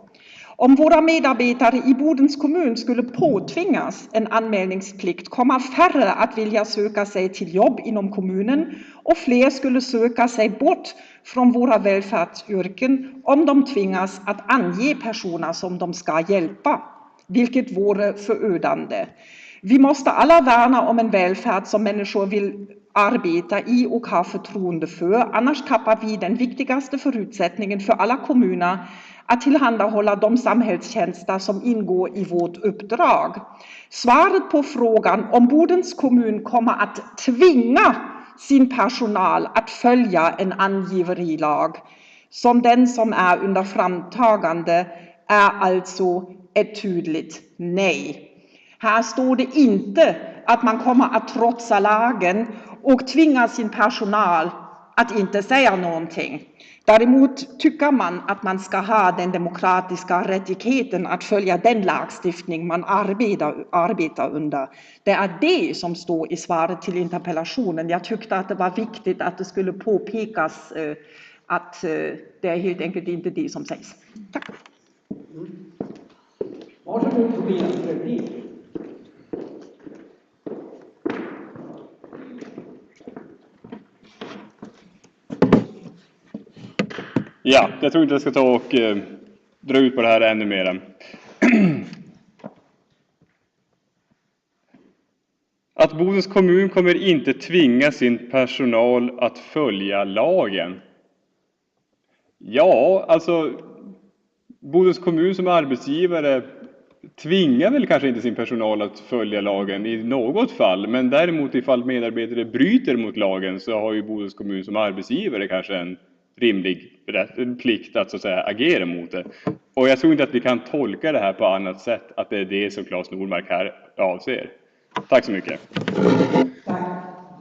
Om våra medarbetare i Bodens kommun skulle påtvingas en anmälningsplikt kommer färre att vilja söka sig till jobb inom kommunen och fler skulle söka sig bort från våra välfärdsyrken om de tvingas att ange personer som de ska hjälpa, vilket vore förödande. Vi måste alla värna om en välfärd som människor vill arbeta i och ha förtroende för, annars tappar vi den viktigaste förutsättningen för alla kommuner att tillhandahålla de samhällstjänster som ingår i vårt uppdrag. Svaret på frågan om Bodens kommun kommer att tvinga sin personal att följa en angiverilag som den som är under framtagande är alltså ett tydligt nej. Här står det inte att man kommer att trotsa lagen och tvinga sin personal att inte säga någonting. Däremot tycker man att man ska ha den demokratiska rättigheten att följa den lagstiftning man arbetar under. Det är det som står i svaret till interpellationen. Jag tyckte att det var viktigt att det skulle påpekas att det är helt enkelt inte det som sägs. Tack. Varsågod Tobias Rödin. Ja, jag tror inte jag ska ta och dra ut på det här ännu mer. Att Bodens kommun kommer inte tvinga sin personal att följa lagen. Ja, alltså Bodens kommun som arbetsgivare tvingar väl kanske inte sin personal att följa lagen i något fall. Men däremot ifall medarbetare bryter mot lagen så har ju Bodens kommun som arbetsgivare kanske en rimlig plikt att så att säga agera mot det. Och jag tror inte att vi kan tolka det här på annat sätt att det är det som Claes Nordmark här avser. Tack så mycket. Tack.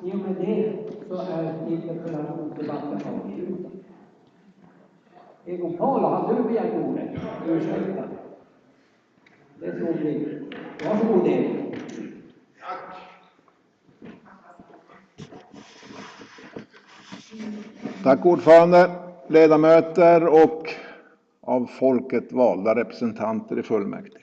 I och med det så är interpellationsdebatten avslutad. Egon Paul, har du begärt ordet? Ursäkta. Det tror vi. Varsågod Egon. Tack ordförande, ledamöter och av folket valda representanter i fullmäktige.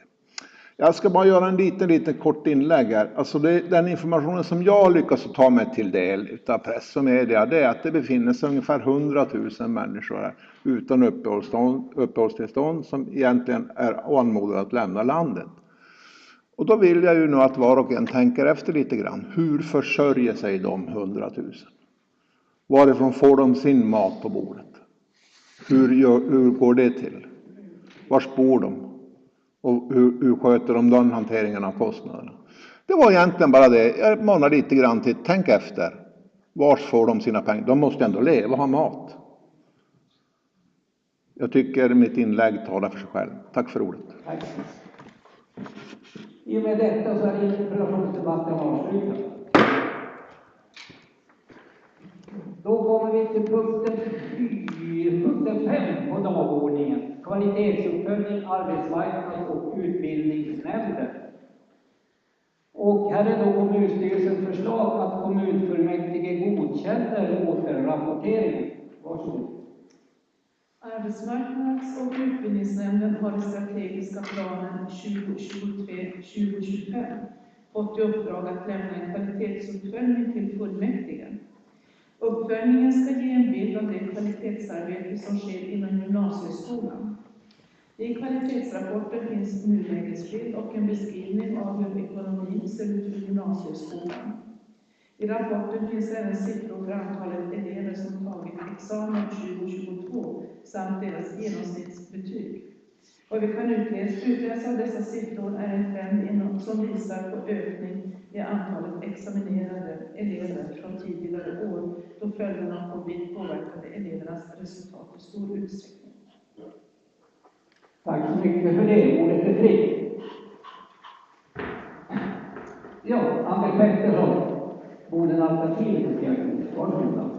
Jag ska bara göra en liten kort inlägg här. Alltså den informationen som jag lyckas ta mig till del utav press och media, det är att det befinner sig ungefär 100 000 människor här utan uppehållstillstånd som egentligen är anmodade att lämna landet. Och då vill jag ju nu att var och en tänker efter lite grann. Hur försörjer sig de 100 000? Varifrån får de sin mat på bordet? Hur går det till? Var bor de? Och hur sköter de den hanteringen av kostnaderna? Det var egentligen bara det. Jag manar lite grann till tänk efter. Var får de sina pengar? De måste ändå leva och ha mat. Jag tycker mitt inlägg talar för sig själv. Tack för ordet. Tack. I och med detta så är interpellationsdebatten avslutad. Då kommer vi till punkten 5 på dagordningen. Kvalitetsuppföljning, arbetsmarknad och utbildningsnämnden. Och här är då kommunstyrelsens förslag att kommunfullmäktige godkänner återrapporteringen. Varsågod. Arbetsmarknads- och utbildningsnämnden har i strategiska planen 2023-2025 fått i uppdrag att lämna en kvalitetsuppföljning till fullmäktige. Uppföljningen ska ge en bild av det kvalitetsarbete som sker inom gymnasieskolan. I kvalitetsrapporten finns en nulägesbild och en beskrivning av hur ekonomin ser ut för gymnasieskolan. I rapporten finns även siffror för antalet elever som tagit examen 2022 samt deras genomsnittsbetyg. Vad vi kan utläsa av dessa siffror är en trend som visar på ökning i antalet examinerade elever från tidigare år, då följderna av covid påverkade elevernas resultat i stor utsträckning. Tack så mycket för det. Ordet är fritt. Ja, Anders Pettersson, Boden Alternativ. Varsågoda.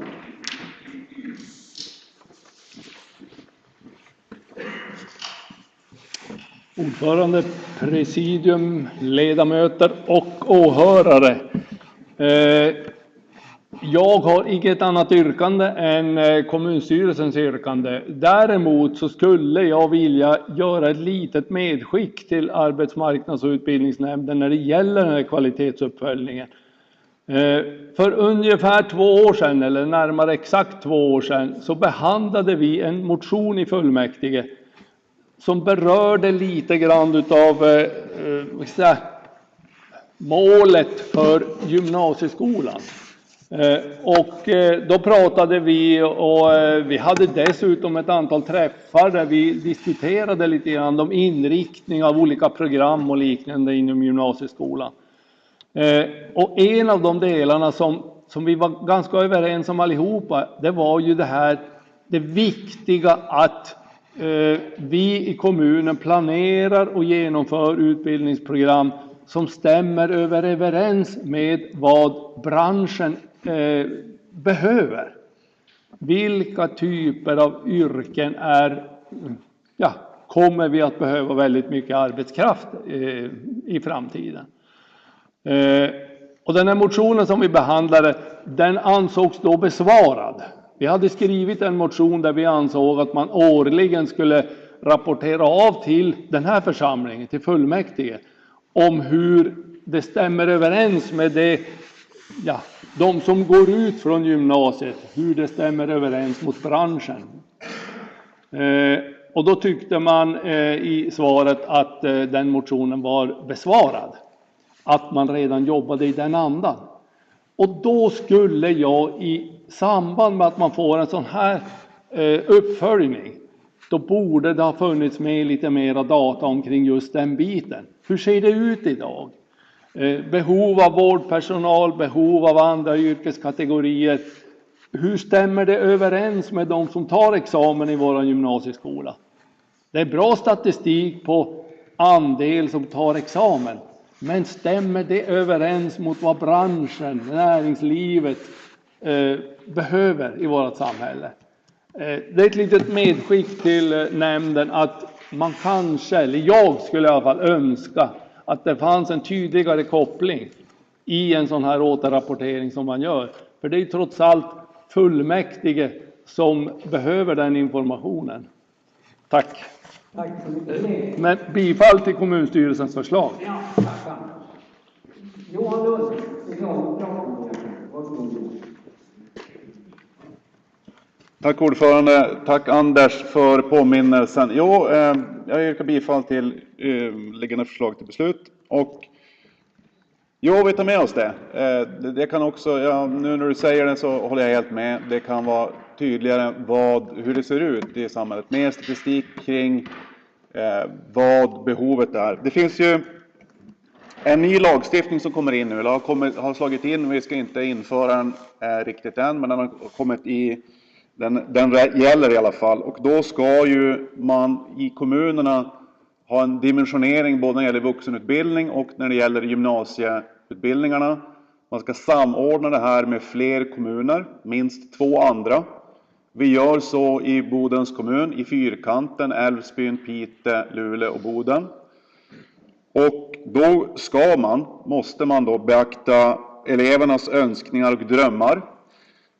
Ordförande, presidium, ledamöter och åhörare. Jag har inget annat yrkande än kommunstyrelsens yrkande. Däremot så skulle jag vilja göra ett litet medskick till arbetsmarknads- och utbildningsnämnden när det gäller den här kvalitetsuppföljningen. För ungefär 2 år sedan, eller närmare exakt 2 år sedan, så behandlade vi en motion i fullmäktige som berörde lite grann utav målet för gymnasieskolan. Och då pratade vi, och vi hade dessutom ett antal träffar där vi diskuterade lite grann om inriktning av olika program och liknande inom gymnasieskolan. Och en av de delarna som vi var ganska överens om allihopa, det var ju det viktiga att vi i kommunen planerar och genomför utbildningsprogram som stämmer överens med vad branschen behöver. Vilka typer av yrken kommer vi att behöva väldigt mycket arbetskraft i framtiden? Och den här motionen som vi behandlade, den ansågs då besvarad. Vi hade skrivit en motion där vi ansåg att man årligen skulle rapportera av till den här församlingen, till fullmäktige, om hur det stämmer överens med de som går ut från gymnasiet, hur det stämmer överens mot branschen. Och då tyckte man i svaret att den motionen var besvarad, att man redan jobbade i den andan. Och då skulle jag i samband med att man får en sån här uppföljning, då borde det ha funnits med lite mera data omkring just den biten. Hur ser det ut idag? Behov av vårdpersonal, behov av andra yrkeskategorier. Hur stämmer det överens med de som tar examen i vår gymnasieskola? Det är bra statistik på andel som tar examen. Men stämmer det överens mot vad branschen, näringslivet behöver i vårt samhälle? Det är ett litet medskick till nämnden att man kanske, eller jag skulle i alla fall önska att det fanns en tydligare koppling i en sån här återrapportering som man gör. För det är trots allt fullmäktige som behöver den informationen. Tack. Tack så mycket. Men bifall till kommunstyrelsens förslag. Ja, tack. Johan Lund, Socialdemokraterna. Varsågod. Tack ordförande, tack Anders för påminnelsen. Jag yrkar bifall till liggande förslag till beslut. Och vi tar med oss det. Det kan också, nu när du säger det så håller jag helt med. Det kan vara tydligare hur det ser ut i samhället. Mer statistik kring vad behovet är. Det finns ju en ny lagstiftning som kommer in nu. Har slagit in, vi ska inte införa den riktigt än, men den har kommit i Den gäller i alla fall, och då ska ju man i kommunerna ha en dimensionering både när det gäller vuxenutbildning och när det gäller gymnasieutbildningarna. Man ska samordna det här med fler kommuner, minst 2 andra. Vi gör så i Bodens kommun, i Fyrkanten, Älvsbyn, Piteå, Luleå och Boden. Och då måste man då beakta elevernas önskningar och drömmar,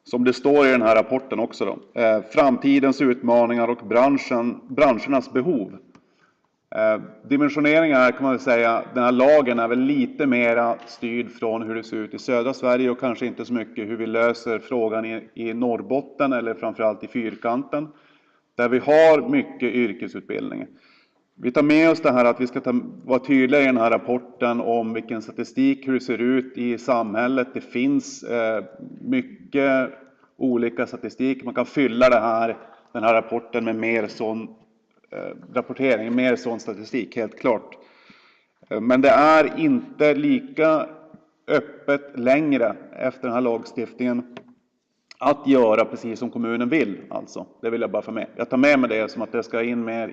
som det står i den här rapporten också då. Framtidens utmaningar och branschernas behov. Dimensioneringen här kan man väl säga, den här lagen är väl lite mera styrd från hur det ser ut i södra Sverige och kanske inte så mycket hur vi löser frågan i Norrbotten eller framförallt i Fyrkanten, där vi har mycket yrkesutbildning. Vi tar med oss det här att vi ska vara tydliga i den här rapporten om vilken statistik, hur det ser ut i samhället. Det finns mycket olika statistik. Man kan fylla den här rapporten med mer sån rapportering, mer sån statistik, helt klart. Men det är inte lika öppet längre efter den här lagstiftningen att göra precis som kommunen vill. Alltså, det vill jag bara få med. Jag tar med mig det som att det ska in mer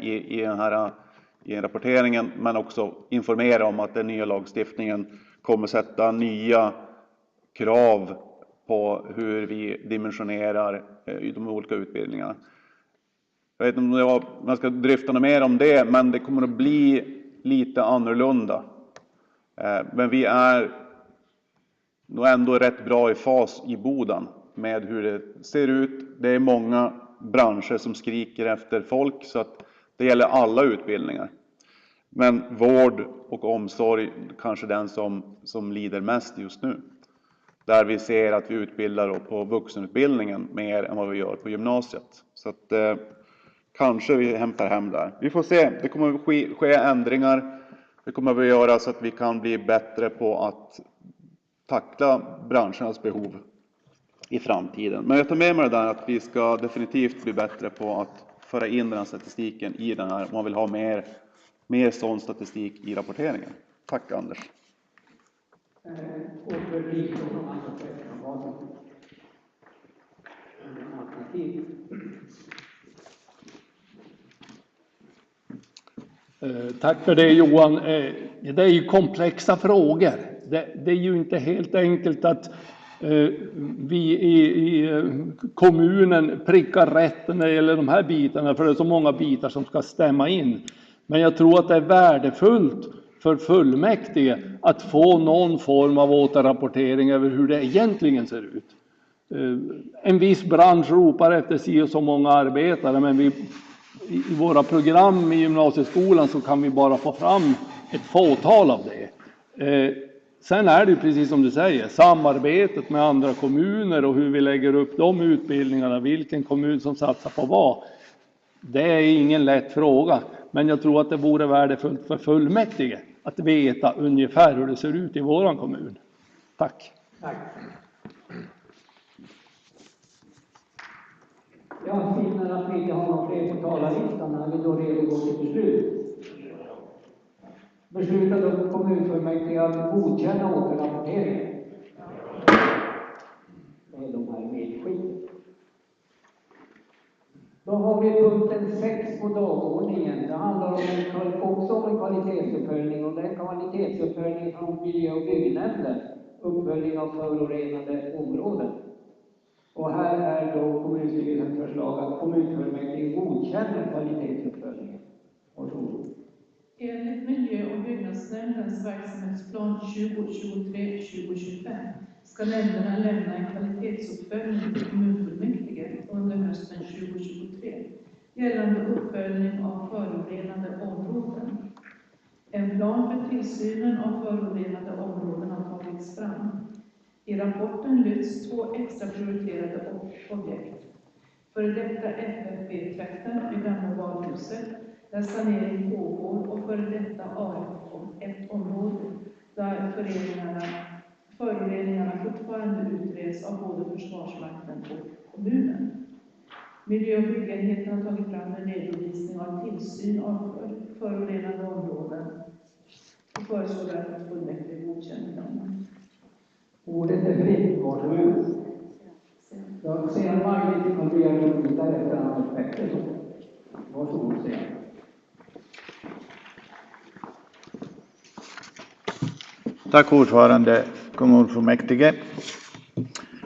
i rapporteringen, men också informera om att den nya lagstiftningen kommer sätta nya krav på hur vi dimensionerar de olika utbildningarna. Jag vet inte om man ska dryfta något mer om det, men det kommer att bli lite annorlunda. Men vi är nog ändå rätt bra i fas i Boden med hur det ser ut. Det är många branscher som skriker efter folk, så att det gäller alla utbildningar. Men vård och omsorg kanske den som lider mest just nu. Där vi ser att vi utbildar på vuxenutbildningen mer än vad vi gör på gymnasiet. Så att kanske vi hämtar hem där. Vi får se, det kommer ske ändringar. Det kommer att göra så att vi kan bli bättre på att tackla branschernas behov i framtiden. Men jag tar med mig det där att vi ska definitivt bli bättre på att föra in den här statistiken i den här. Om man vill ha mer sån statistik i rapporteringen. Tack Anders. Tack för det Johan. Det är ju komplexa frågor. Det är ju inte helt enkelt att vi i kommunen prickar rätt när det gäller de här bitarna, för det är så många bitar som ska stämma in. Men jag tror att det är värdefullt för fullmäktige att få någon form av återrapportering över hur det egentligen ser ut. En viss bransch ropar efter sig och så många arbetare, men i våra program i gymnasieskolan så kan vi bara få fram ett fåtal av det. Sen är det ju precis som du säger, samarbetet med andra kommuner och hur vi lägger upp de utbildningarna, vilken kommun som satsar på vad. Det är ingen lätt fråga, men jag tror att det vore värdefullt för fullmäktige att veta ungefär hur det ser ut i våran kommun. Tack. Tack. Jag finner att vi inte har någon fler på talarlistan när vi då redo går till beslut. Beslutade om kommunfullmäktige att godkänna återrapporteringen. Med de här medskicken. Då har vi punkten 6 på dagordningen. Det handlar också om en kvalitetsuppföljning, och det är kvalitetsuppföljning från miljö- och byggnämnden. Uppföljning av förorenade områden. Och här är då kommunstyrelsens förslag att kommunfullmäktige godkänner kvalitetsuppföljningen. Varsågod. Enligt miljö- och byggnadsnämndens verksamhetsplan 2023-2025 ska nämnderna lämna en kvalitetsuppföljning till kommunfullmäktige under hösten 2023 gällande uppföljning av förorenade områden. En plan för tillsynen av förorenade områden har tagits fram. I rapporten lyfts 2 extra prioriterade objekt. För detta FFB-tvätten vid Gamla Badhuset, där sanering pågår, och för detta AF1-område, där föroreningarna fortfarande utreds av både Försvarsmakten och kommunen. Miljö- och byggenheten har tagit fram en redovisning av tillsyn av förorenade områden och föreslår därför att fullmäktige godkänner dem. Ordet är fritt, varsågod. Ja, sedan Margit har begärt vidare efter Anders Pettersson. Varsågod sen. Tack ordförande kommunfullmäktige.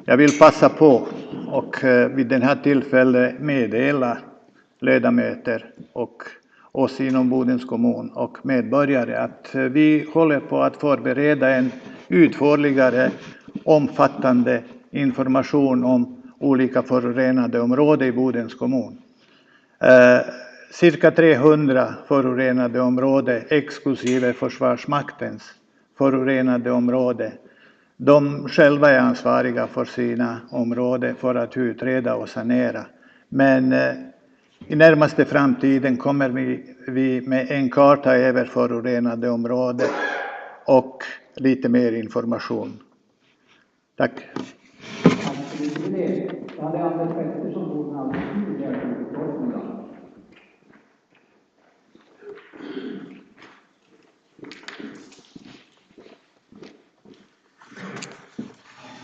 Jag vill passa på och vid den här tillfället meddela ledamöter och oss inom Bodens kommun och medborgare att vi håller på att förbereda en utförligare omfattande information om olika förorenade områden i Bodens kommun. Cirka 300 förorenade områden exklusive Försvarsmaktens förorenade områden. De själva är ansvariga för sina områden för att utreda och sanera. Men i närmaste framtiden kommer vi med en karta över förorenade områden och lite mer information. Tack.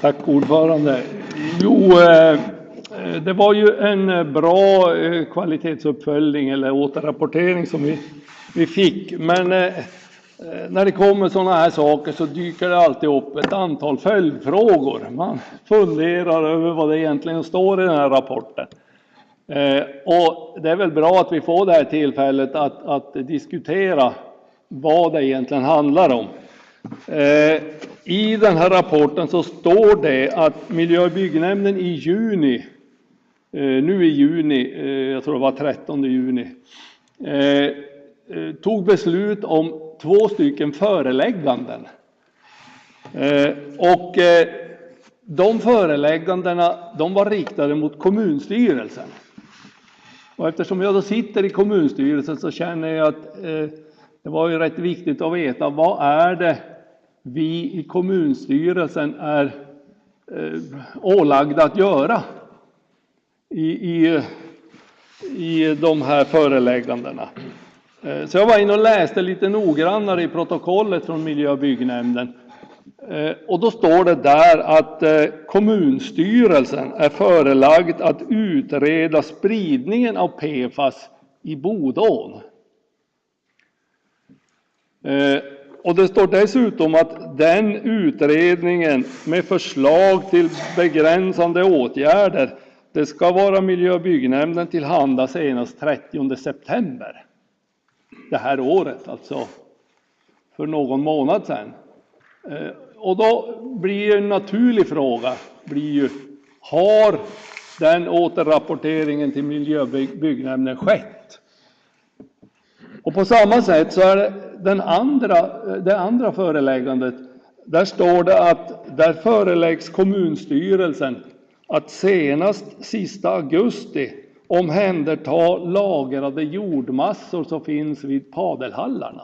Tack ordförande. Jo, det var ju en bra kvalitetsuppföljning eller återrapportering som vi fick. Men när det kommer sådana här saker så dyker det alltid upp ett antal följdfrågor. Man funderar över vad det egentligen står i den här rapporten. Och det är väl bra att vi får det här tillfället att diskutera vad det egentligen handlar om. I den här rapporten så står det att Miljö- och byggnämnden i juni, nu i juni, jag tror det var 13 juni, tog beslut om 2 stycken förelägganden. Och de föreläggandena, de var riktade mot kommunstyrelsen. Och eftersom jag då sitter i kommunstyrelsen så känner jag att det var ju rätt viktigt att veta vad är det vi i kommunstyrelsen är ålagda att göra i de här föreläggandena. Så jag var inne och läste lite noggrannare i protokollet från Miljö- och byggnämnden. Och då står det där att kommunstyrelsen är förelagd att utreda spridningen av PFAS i Bodån. Och det står dessutom att den utredningen med förslag till begränsande åtgärder, det ska vara Miljö- och byggnämnden tillhanda senast 30 september. Det här året, alltså för någon månad sedan. Och då blir en naturlig fråga, har den återrapporteringen till Miljö- och byggnämnden skett? Och på samma sätt så är det andra föreläggandet, där står det att där föreläggs kommunstyrelsen att senast sista augusti omhänderta lagrade jordmassor som finns vid padelhallarna.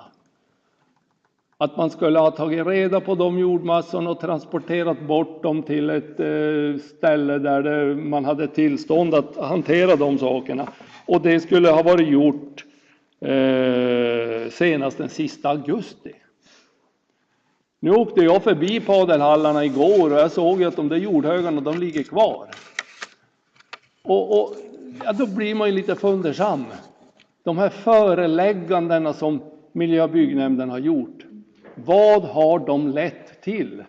Att man skulle ha tagit reda på de jordmassorna och transporterat bort dem till ett ställe där man hade tillstånd att hantera de sakerna. Och det skulle ha varit gjort senast den sista augusti. Nu åkte jag förbi padelhallarna igår och jag såg att de där jordhögarna, de ligger kvar. Och ja, då blir man ju lite fundersam. De här föreläggandena som Miljö- och byggnämnden har gjort, vad har de lett till?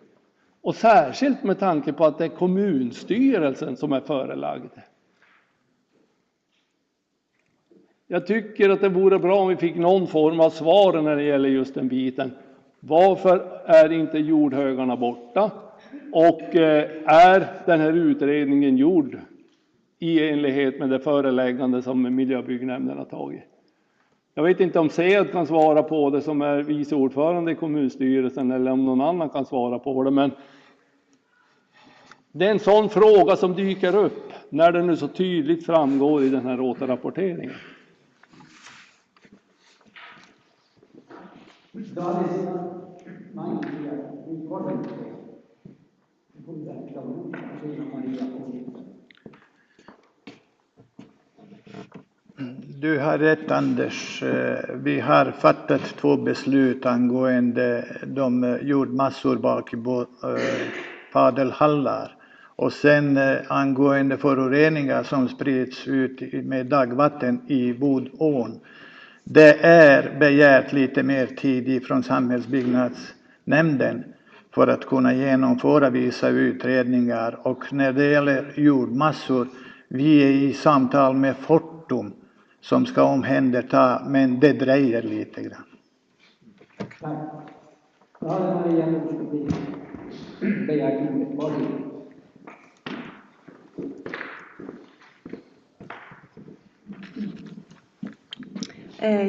Och särskilt med tanke på att det är kommunstyrelsen som är förelagd. Jag tycker att det vore bra om vi fick någon form av svar när det gäller just den biten. Varför är inte jordhögarna borta? Och är den här utredningen gjord i enlighet med det föreläggande som Miljö- och byggnämnden har tagit? Jag vet inte om Sead kan svara på det som är vice ordförande i kommunstyrelsen eller om någon annan kan svara på det. Men det är en sån fråga som dyker upp när det nu så tydligt framgår i den här återrapporteringen. Du har rätt Anders. Vi har fattat 2 beslut angående de jordmassor bak i padelhallar. Och sen angående föroreningar som sprids ut med dagvatten i Bodån. Det är begärt lite mer tid från samhällsbyggnadsnämnden för att kunna genomföra vissa utredningar. Och när det gäller jordmassor, vi är i samtal med Fortum som ska omhänderta, men det dröjer lite grann. Tack. Då hade Maria Nordström begärt ordet. Varsågod.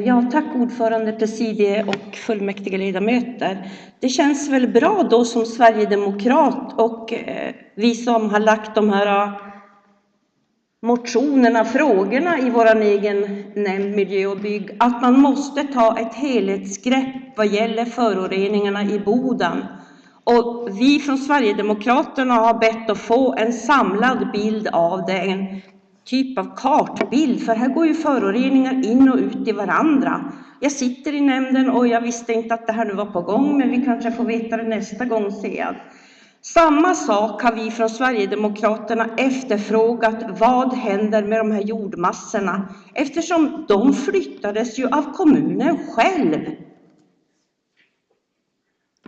Ja, tack ordförande, presidie och fullmäktige ledamöter. Det känns väl bra då som Sverigedemokrat och vi som har lagt de här motionerna, frågorna i våran egen nämnd miljö och bygg, att man måste ta ett helhetsgrepp vad gäller föroreningarna i Boden. Och vi från Sverigedemokraterna har bett att få en samlad bild av det, en typ av kartbild, för här går ju föroreningar in och ut i varandra. Jag sitter i nämnden och jag visste inte att det här nu var på gång, men vi kanske får veta det nästa gång, ser jag. Samma sak har vi från Sverigedemokraterna efterfrågat. Vad händer med de här jordmassorna? Eftersom de flyttades ju av kommunen själv.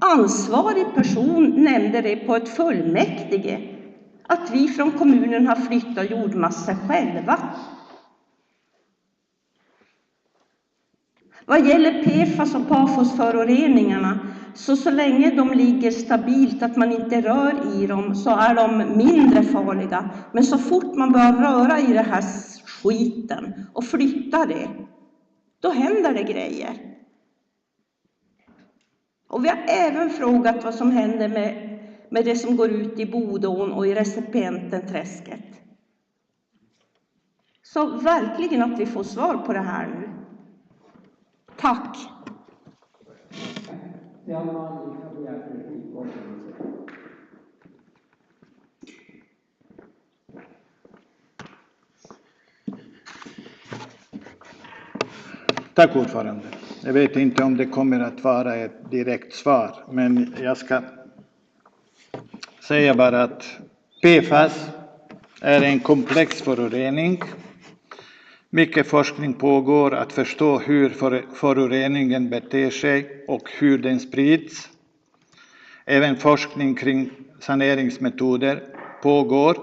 Ansvarig person nämnde det på ett fullmäktige, att vi från kommunen har flyttat jordmassor själva. Vad gäller PFAS och PAFOS-föroreningarna, så länge de ligger stabilt, att man inte rör i dem, så är de mindre farliga. Men så fort man börjar röra i det här skiten och flytta det, då händer det grejer. Och vi har även frågat vad som händer med det som går ut i Bodån och i recipiententräsket. Så verkligen att vi får svar på det här nu. Tack. Tack ordförande. Jag vet inte om det kommer att vara ett direkt svar, men jag ska säga bara att PFAS är en komplex förorening. Mycket forskning pågår att förstå hur föroreningen beter sig och hur den sprids. Även forskning kring saneringsmetoder pågår.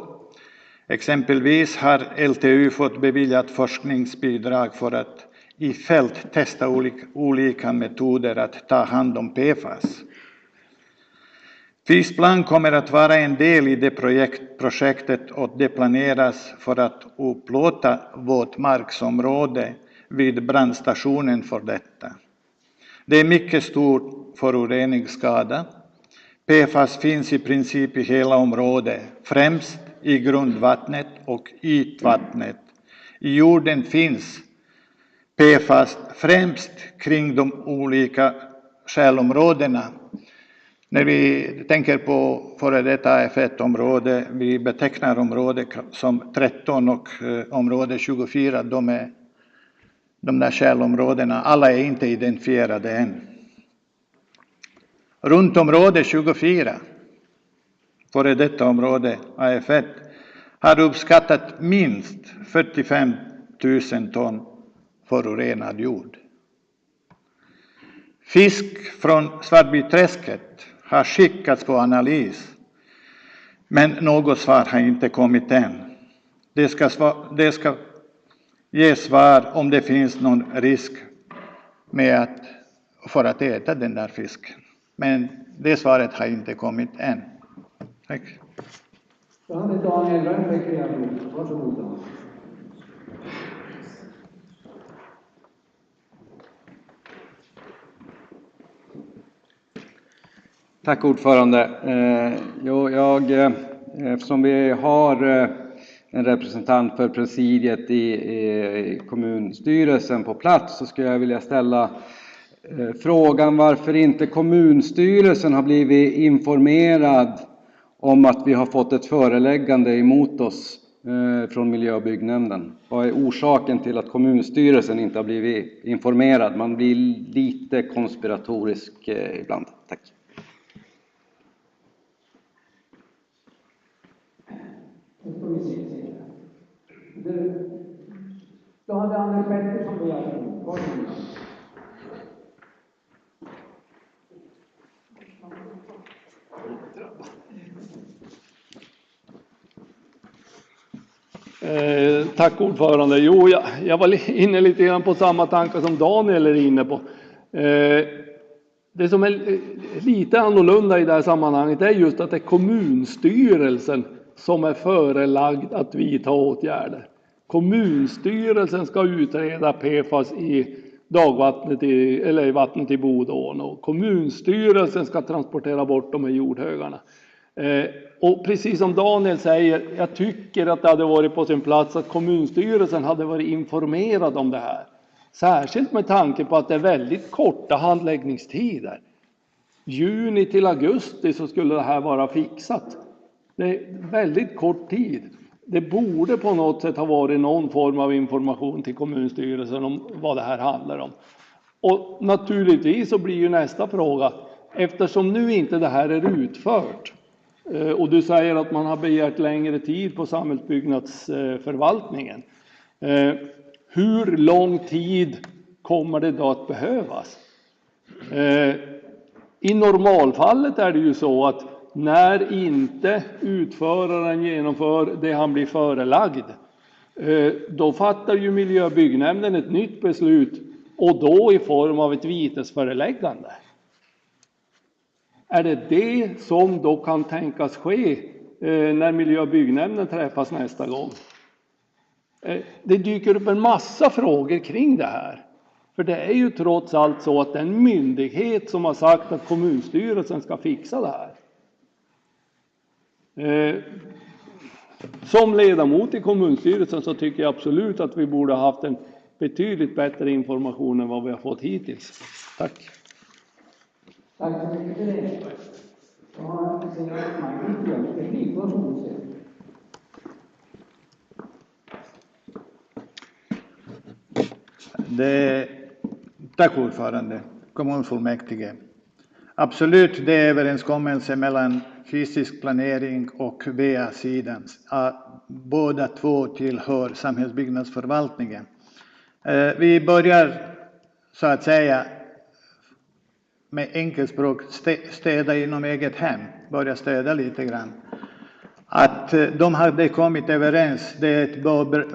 Exempelvis har LTU fått beviljat forskningsbidrag för att i fält testa olika metoder att ta hand om PFAS. Fisplan kommer att vara en del i det projektet och det planeras för att upplåta våtmarksområde vid brandstationen för detta. Det är mycket stor föroreningsskada. PFAS finns i princip i hela området, främst i grundvattnet och ytvattnet. I jorden finns PFAS främst kring de olika källområdena. När vi tänker på före detta AF1-område, vi betecknar området som 13 och område 24, de där källområdena, alla är inte identifierade än. Runt område 24, före detta område AF1, har uppskattat minst 45 000 ton förorenad jord. Fisk från Svartbyträsket har skickats på analys, men något svar har inte kommit än. Det ska ge svar om det finns någon risk för att äta den där fisken. Men det svaret har inte kommit än. Tack. Då har vi Daniel Rönnbäck. Varsågod. Tack ordförande. Eftersom vi har en representant för presidiet i kommunstyrelsen på plats, så skulle jag vilja ställa frågan varför inte kommunstyrelsen har blivit informerad om att vi har fått ett föreläggande emot oss från miljö- och byggnämnden. Vad är orsaken till att kommunstyrelsen inte har blivit informerad? Man blir lite konspiratorisk ibland. Tack. Då hade Anders Pettersson begärt ordet. Tack ordförande. Jo, jag var inne lite grann på samma tankar som Daniel är inne på. Det som är lite annorlunda i det här sammanhanget är just att det är kommunstyrelsen som är förelagd att vidta åtgärder. Kommunstyrelsen ska utreda PFAS i dagvattnet eller i vattnet i Bodån, och kommunstyrelsen ska transportera bort de här jordhögarna. Och precis som Daniel säger, jag tycker att det hade varit på sin plats att kommunstyrelsen hade varit informerad om det här. Särskilt med tanke på att det är väldigt korta handläggningstider. Juni till augusti så skulle det här vara fixat. Det är väldigt kort tid. Det borde på något sätt ha varit någon form av information till kommunstyrelsen om vad det här handlar om. Och naturligtvis så blir ju nästa fråga, eftersom nu inte det här är utfört, och du säger att man har begärt längre tid på samhällsbyggnadsförvaltningen. Hur lång tid kommer det då att behövas? I normalfallet är det ju så att när inte utföraren genomför det han blir förelagd, då fattar ju miljöbyggnämnden ett nytt beslut, och då i form av ett vitesföreläggande. Är det som då kan tänkas ske när miljöbyggnämnden träffas nästa gång? Det dyker upp en massa frågor kring det här. För det är ju trots allt så att den myndighet som har sagt att kommunstyrelsen ska fixa det här. Som ledamot i kommunstyrelsen så tycker jag absolut att vi borde ha haft en betydligt bättre information än vad vi har fått hittills. Tack. Tack så mycket för det. Jag har Magnus Björk, varsågod. Tack ordförande, kommunfullmäktige. Absolut, det är överenskommelse mellan fysisk planering och VA-sidan. Båda två tillhör samhällsbyggnadsförvaltningen. Vi börjar så att säga med enkelspråk städa inom eget hem, börja städa lite grann. Att de hade kommit överens, det är ett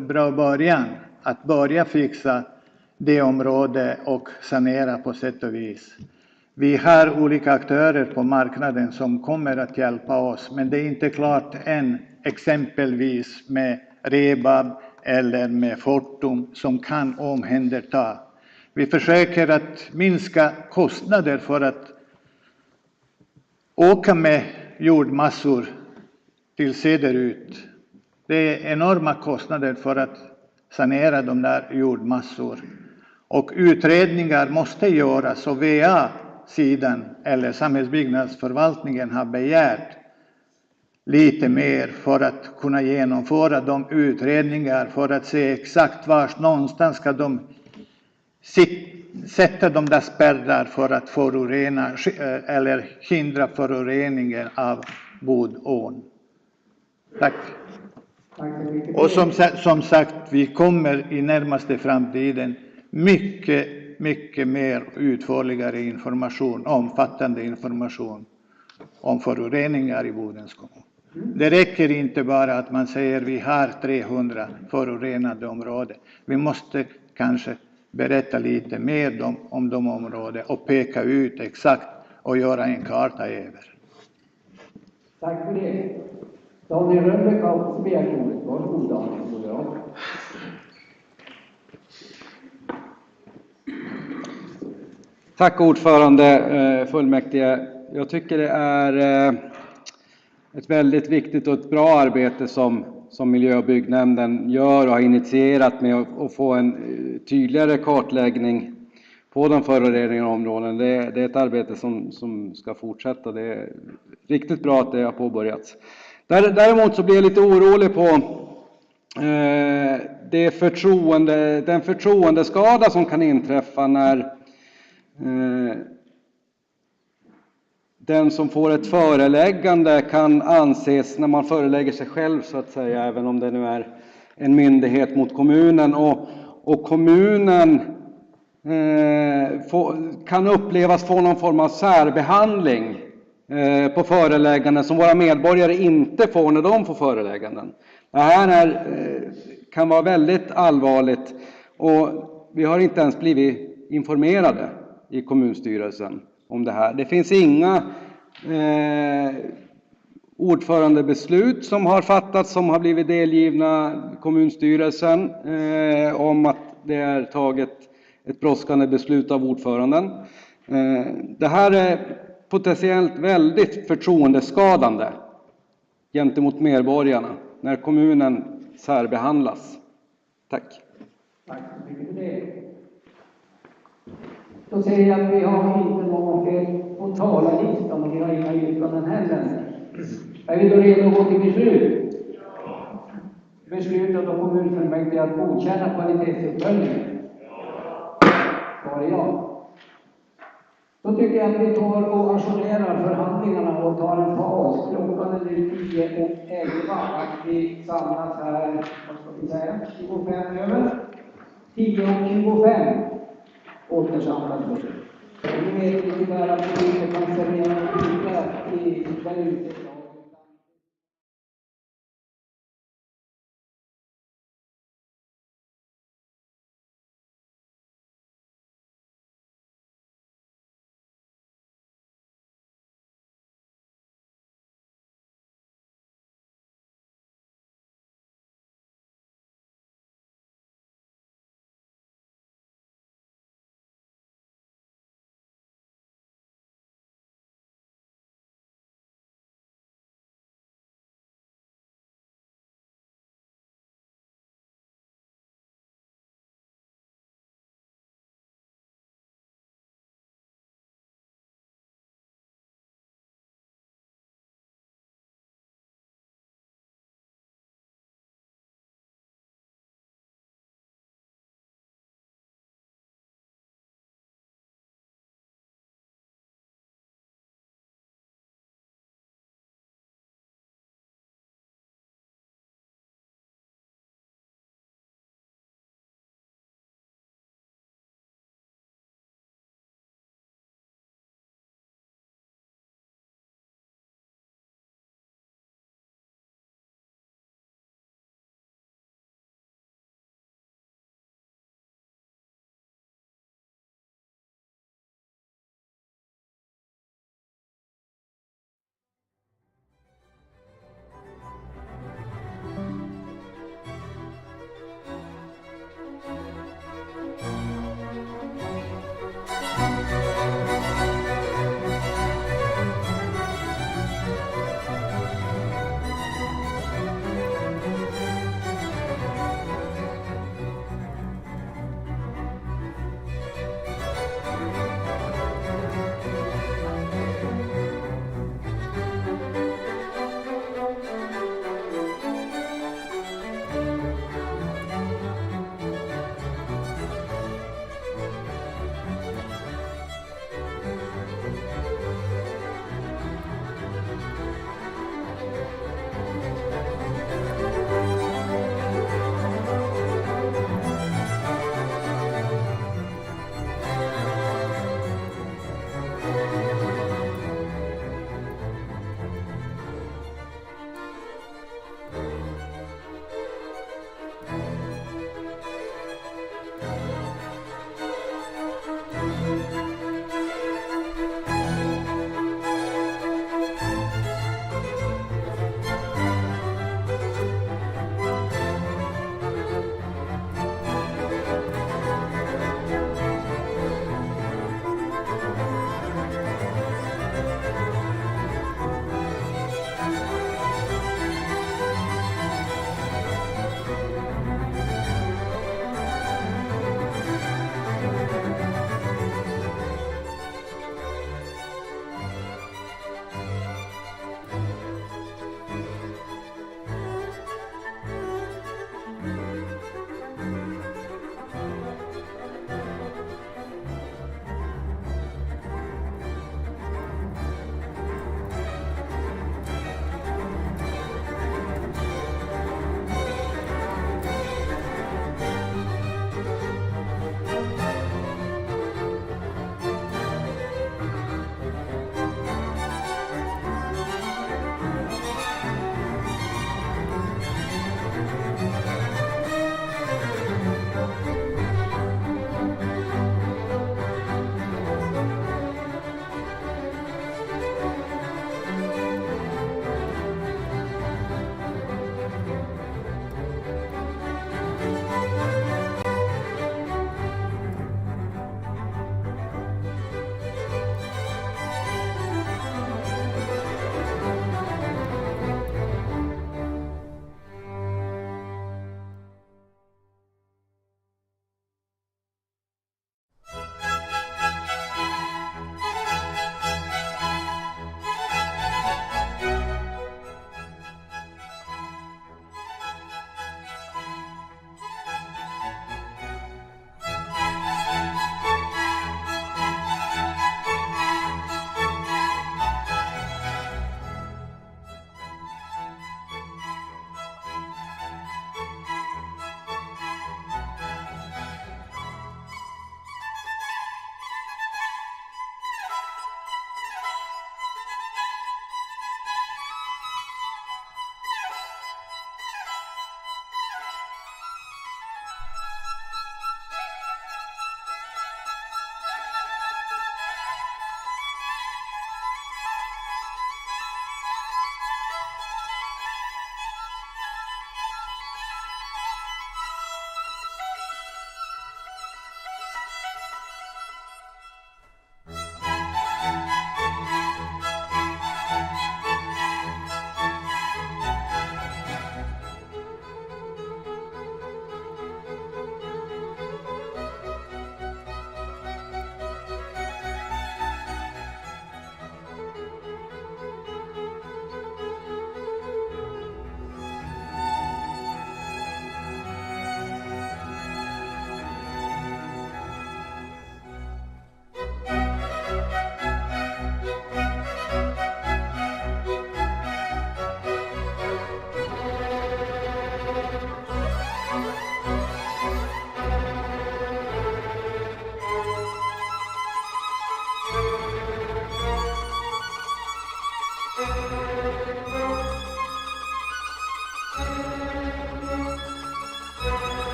bra början att börja fixa det område och sanera på sätt och vis. Vi har olika aktörer på marknaden som kommer att hjälpa oss, men det är inte klart än, exempelvis med Rebab eller med Fortum som kan omhänderta. Vi försöker att minska kostnader för att åka med jordmassor till söderut. Det är enorma kostnader för att sanera de där jordmassor. Och utredningar måste göras, och VA-sidan eller samhällsbyggnadsförvaltningen har begärt lite mer för att kunna genomföra de utredningar för att se exakt var någonstans ska de sätta de där spärrar för att förorena eller hindra föroreningen av Bodån. Tack. Och som sagt, vi kommer i närmaste framtiden mycket mer utförligare information, omfattande information om föroreningar i Bodens kommun. Det räcker inte bara att man säger vi har 300 förorenade områden. Vi måste kanske berätta lite mer om de områden och peka ut exakt och göra en karta över. Tack för det. Daniel Rönnbäck har också begärt ordet. Varsågod Daniel. Tack ordförande, fullmäktige. Jag tycker det är ett väldigt viktigt och ett bra arbete som miljö- och byggnämnden gör och har initierat med att få en tydligare kartläggning på de förorenade områden. Det är ett arbete som ska fortsätta. Det är riktigt bra att det har påbörjats. Däremot så blir jag lite orolig på den förtroendeskada som kan inträffa när den som får ett föreläggande kan anses, när man förelägger sig själv så att säga, även om det nu är en myndighet mot kommunen och kommunen kan upplevas få någon form av särbehandling på förelägganden som våra medborgare inte får när de får förelägganden. Det här kan vara väldigt allvarligt och vi har inte ens blivit informerade i kommunstyrelsen om det här. Det finns inga ordförandebeslut som har fattats som har blivit delgivna kommunstyrelsen om att det är taget ett brådskande beslut av ordföranden. Det här är potentiellt väldigt förtroendeskadande gentemot medborgarna när kommunen särbehandlas. Tack. Tack så mycket för det. Då säger jag att vi har inte många fler på talarlistan och vi har inga yrkanden heller. Är vi då redo att gå till beslut? Beslutet av kommunfullmäktige att godkänna kvalitetsuppföljningen? Var är jag? Då tycker jag att vi tar och ajournerar förhandlingarna och tar en paus. Klockan är nu 10:11 att vi samlas här, vad ska vi säga, 25 över? 10:25 återsamlas vi. Vi vet tyvärr att vi inte kan servera i den ute.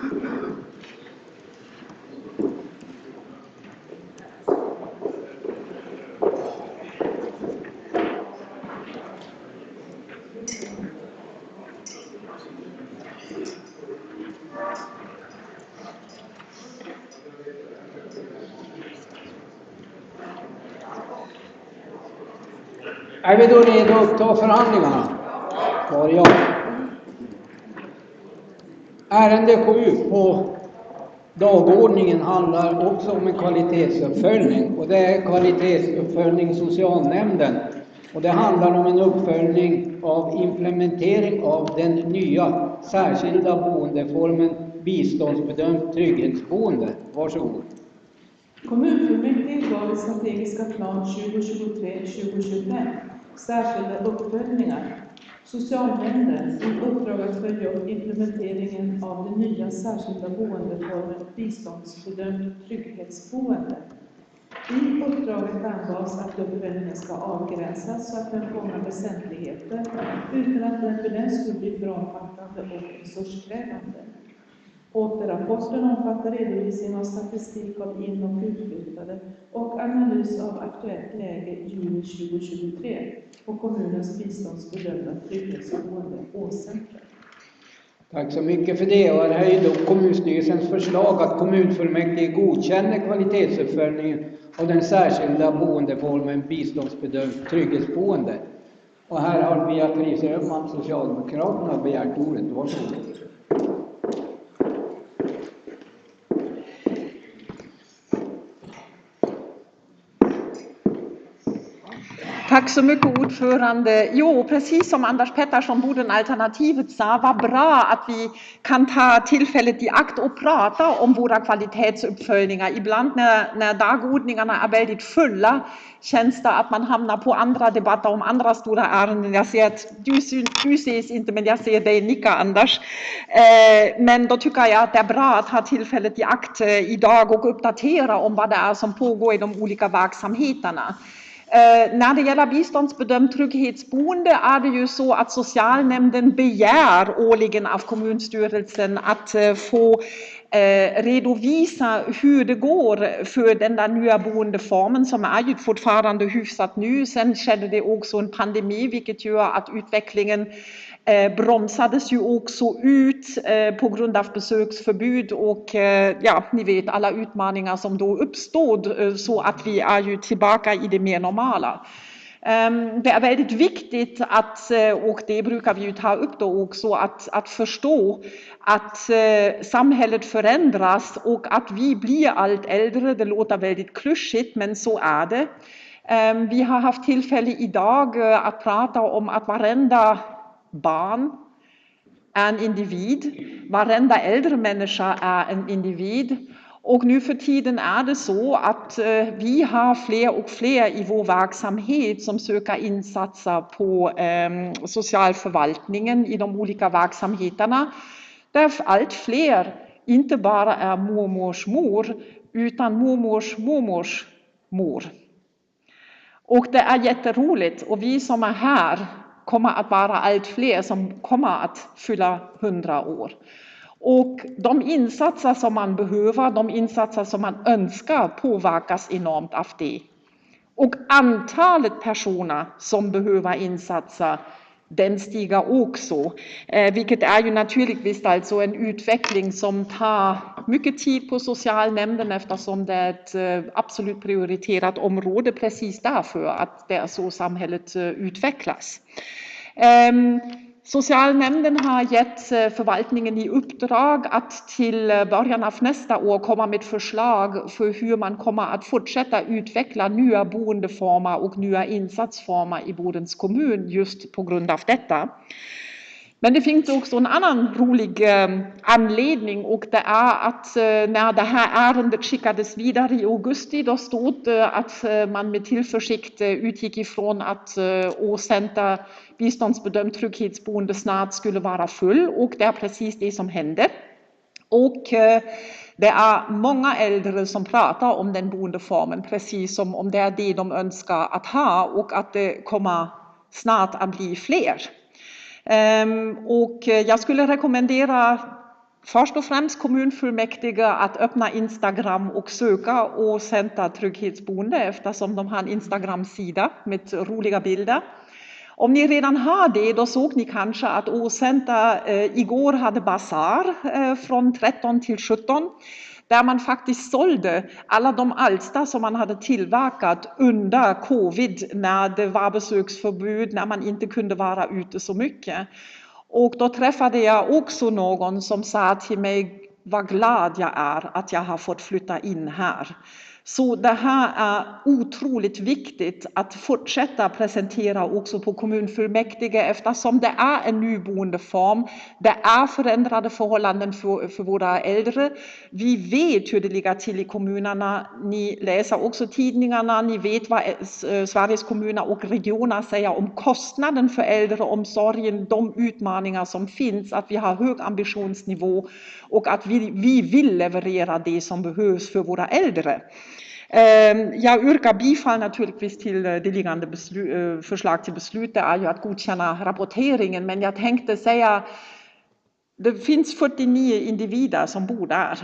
Är vi då redo att ta förhandlingarna? Var ja. Ärende 7 på dagordningen handlar också om en kvalitetsuppföljning, och det är kvalitetsuppföljning socialnämnden. Och det handlar om en uppföljning av implementering av den nya särskilda boendeformen biståndsbedömt trygghetsboende. Varsågod. Kommunfullmäktige gav i strategiska plan 2023-2025 särskilda uppföljningar. Socialnämnden fick uppdrag att följa upp implementeringen av den nya särskilda boendeformen biståndsbedömt trygghetsboende. I uppdraget angavs att uppföljningen ska avgränsas så att den fångar väsentligheter utan att den för den skulle bli för omfattande och resurskrävande. Återrapporten omfattar redovisning av statistik av in- och utflyttade och analys av aktuellt läge juni 2023 på kommunens biståndsbedömda trygghetsboende Åcenter. Tack så mycket för det. Och det här är då kommunstyrelsens förslag att kommunfullmäktige godkänner kvalitetsuppföljningen av den särskilda boendeformen biståndsbedömt trygghetsboende. Och här har Beatrice Öhman, Socialdemokraterna, begärt ordet. Varsågod. Tack så mycket ordförande. Jo, precis som Anders Pettersson, Boden-alternativet sa, var bra att vi kan ta tillfället i akt och prata om våra kvalitetsuppföljningar. Ibland när dagordningarna är väldigt fulla känns det att man hamnar på andra debatter om andra stora ärenden. Jag ser att du ses inte, men jag ser dig nicka, Anders. Men då tycker jag att det är bra att ha tillfället i akt idag och uppdatera om vad det är som pågår i de olika verksamheterna. När det gäller biståndsbedömt trygghetsboende är det ju så att socialnämnden begär årligen av kommunstyrelsen att få redovisa hur det går för den där nya boendeformen som är ju fortfarande hyfsat ny. Sen skedde det också en pandemi, vilket gör att utvecklingen bromsades ju också ut på grund av besöksförbud och ja, ni vet alla utmaningar som då uppstod, så att vi är ju tillbaka i det mer normala. Det är väldigt viktigt att, och det brukar vi ju ta upp då också, att förstå att samhället förändras och att vi blir allt äldre. Det låter väldigt klyschigt, men så är det. Vi har haft tillfälle idag att prata om att varenda barn är en individ, varenda äldre människa är en individ. Och nu för tiden är det så att vi har fler och fler i vår verksamhet som söker insatser på socialförvaltningen i de olika verksamheterna. Där allt fler inte bara är mormors mor utan mormors mormors mor. Och det är jätteroligt, och vi som är här kommer att vara allt fler som kommer att fylla 100 år. Och de insatser som man behöver, de insatser som man önskar påverkas enormt av det. Och antalet personer som behöver insatser, den stiger också. Vilket är ju naturligtvis alltså en utveckling som tar mycket tid på socialnämnden, eftersom det är ett absolut prioriterat område precis därför att det är så samhället utvecklas. Socialnämnden har gett förvaltningen i uppdrag att till början av nästa år komma med förslag för hur man kommer att fortsätta utveckla nya boendeformer och nya insatsformer i Bodens kommun just på grund av detta. Men det finns också en annan rolig anledning, och det är att när det här ärendet skickades vidare i augusti, då stod det att man med tillförsikt utgick ifrån att Åcenter biståndsbedömt trygghetsboende snart skulle vara full, och det är precis det som hände. Och det är många äldre som pratar om den boendeformen precis som om det är det de önskar att ha, och att det kommer snart att bli fler. Och jag skulle rekommendera först och främst kommunfullmäktige att öppna Instagram och söka Åcenter trygghetsboende eftersom de har en Instagram-sida med roliga bilder. Om ni redan har det, då såg ni kanske att Åcenter igår hade basar från 13 till 17. Där man faktiskt sålde alla de alster som man hade tillverkat under covid när det var besöksförbud, när man inte kunde vara ute så mycket. Och då träffade jag också någon som sa till mig, vad glad jag är att jag har fått flytta in här. Så det här är otroligt viktigt att fortsätta presentera också på kommunfullmäktige eftersom det är en ny boendeform. Det är förändrade förhållanden för våra äldre. Vi vet hur det ligger till i kommunerna. Ni läser också tidningarna. Ni vet vad Sveriges kommuner och regioner säger om kostnaden för äldreomsorgen. De utmaningar som finns. Att vi har hög ambitionsnivå och att vi vill leverera det som behövs för våra äldre. Jag yrkar bifall naturligtvis till det liggande förslag till beslut. Det är ju att godkänna rapporteringen, men jag tänkte säga det finns 49 individer som bor där.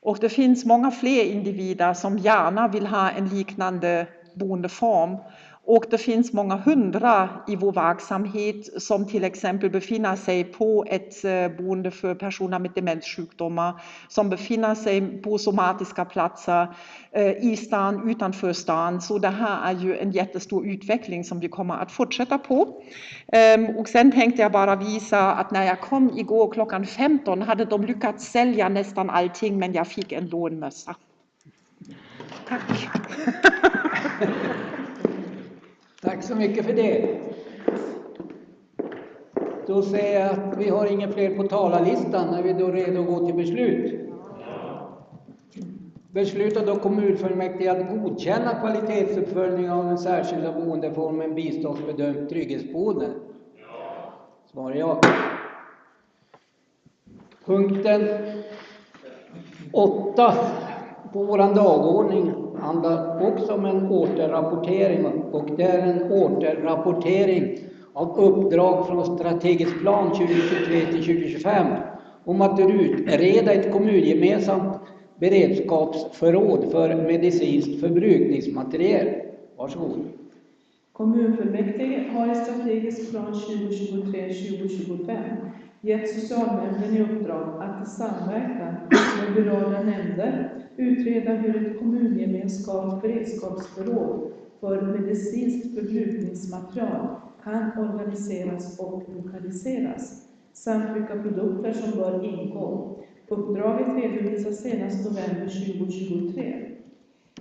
Och det finns många fler individer som gärna vill ha en liknande boendeform. Och det finns många hundra i vår verksamhet som till exempel befinner sig på ett boende för personer med demenssjukdomar, som befinner sig på somatiska platser i stan, utanför stan. Så det här är ju en jättestor utveckling som vi kommer att fortsätta på. Och sen tänkte jag bara visa att när jag kom igår klockan 15 hade de lyckats sälja nästan allting, men jag fick en lånmössa. Tack. Tack så mycket för det. Då säger jag att vi har inga fler på talarlistan. Är vi då redo att gå till beslut? Beslutar då kommunfullmäktige att godkänna kvalitetsuppföljning av den särskilda boendeformen biståndsbedömt trygghetsboende? Svar ja. Punkten 8 på vår dagordning handlar också om en återrapportering, och det är en återrapportering av uppdrag från strategisk plan 2023 till 2025 om att utreda ett kommungemensamt beredskapsförråd för medicinskt förbrukningsmaterial. Varsågod. Kommunfullmäktige har i strategisk plan 2023-2025 gett socialnämnden i uppdrag att i samverkan med berörda nämnder utreda hur ett kommungemenskap beredskapsförråd för medicinskt förbrukningsmaterial kan organiseras och lokaliseras, samt vilka produkter som bör ingå. Uppdraget redovisas senast november 2023.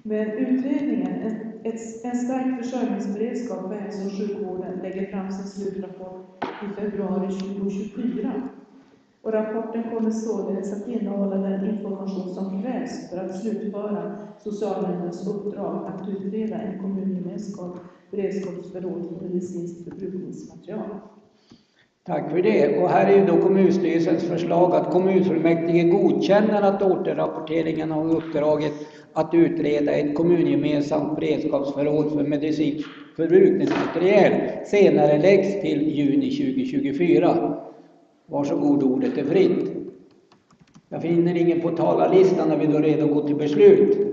Men utredningen, en stark försörjningsberedskap för hälso- och sjukvården, lägger fram sin slutrapport i februari 2024. Och rapporten kommer således att innehålla den information som krävs för att slutföra socialnämndens uppdrag att utreda en kommungemenskap beredskapsförråd för medicinskt förbrukningsmaterial. Tack för det. Och här är ju då kommunstyrelsens förslag att kommunfullmäktige godkänner att återrapporteringen av uppdraget att utreda ett kommungemensamt beredskapsförråd för medicinskt förbrukningsmaterial senare läggs till juni 2024. Varsågod, ordet är fritt. Jag finner ingen på talarlistan när vi då är redo att gå till beslut.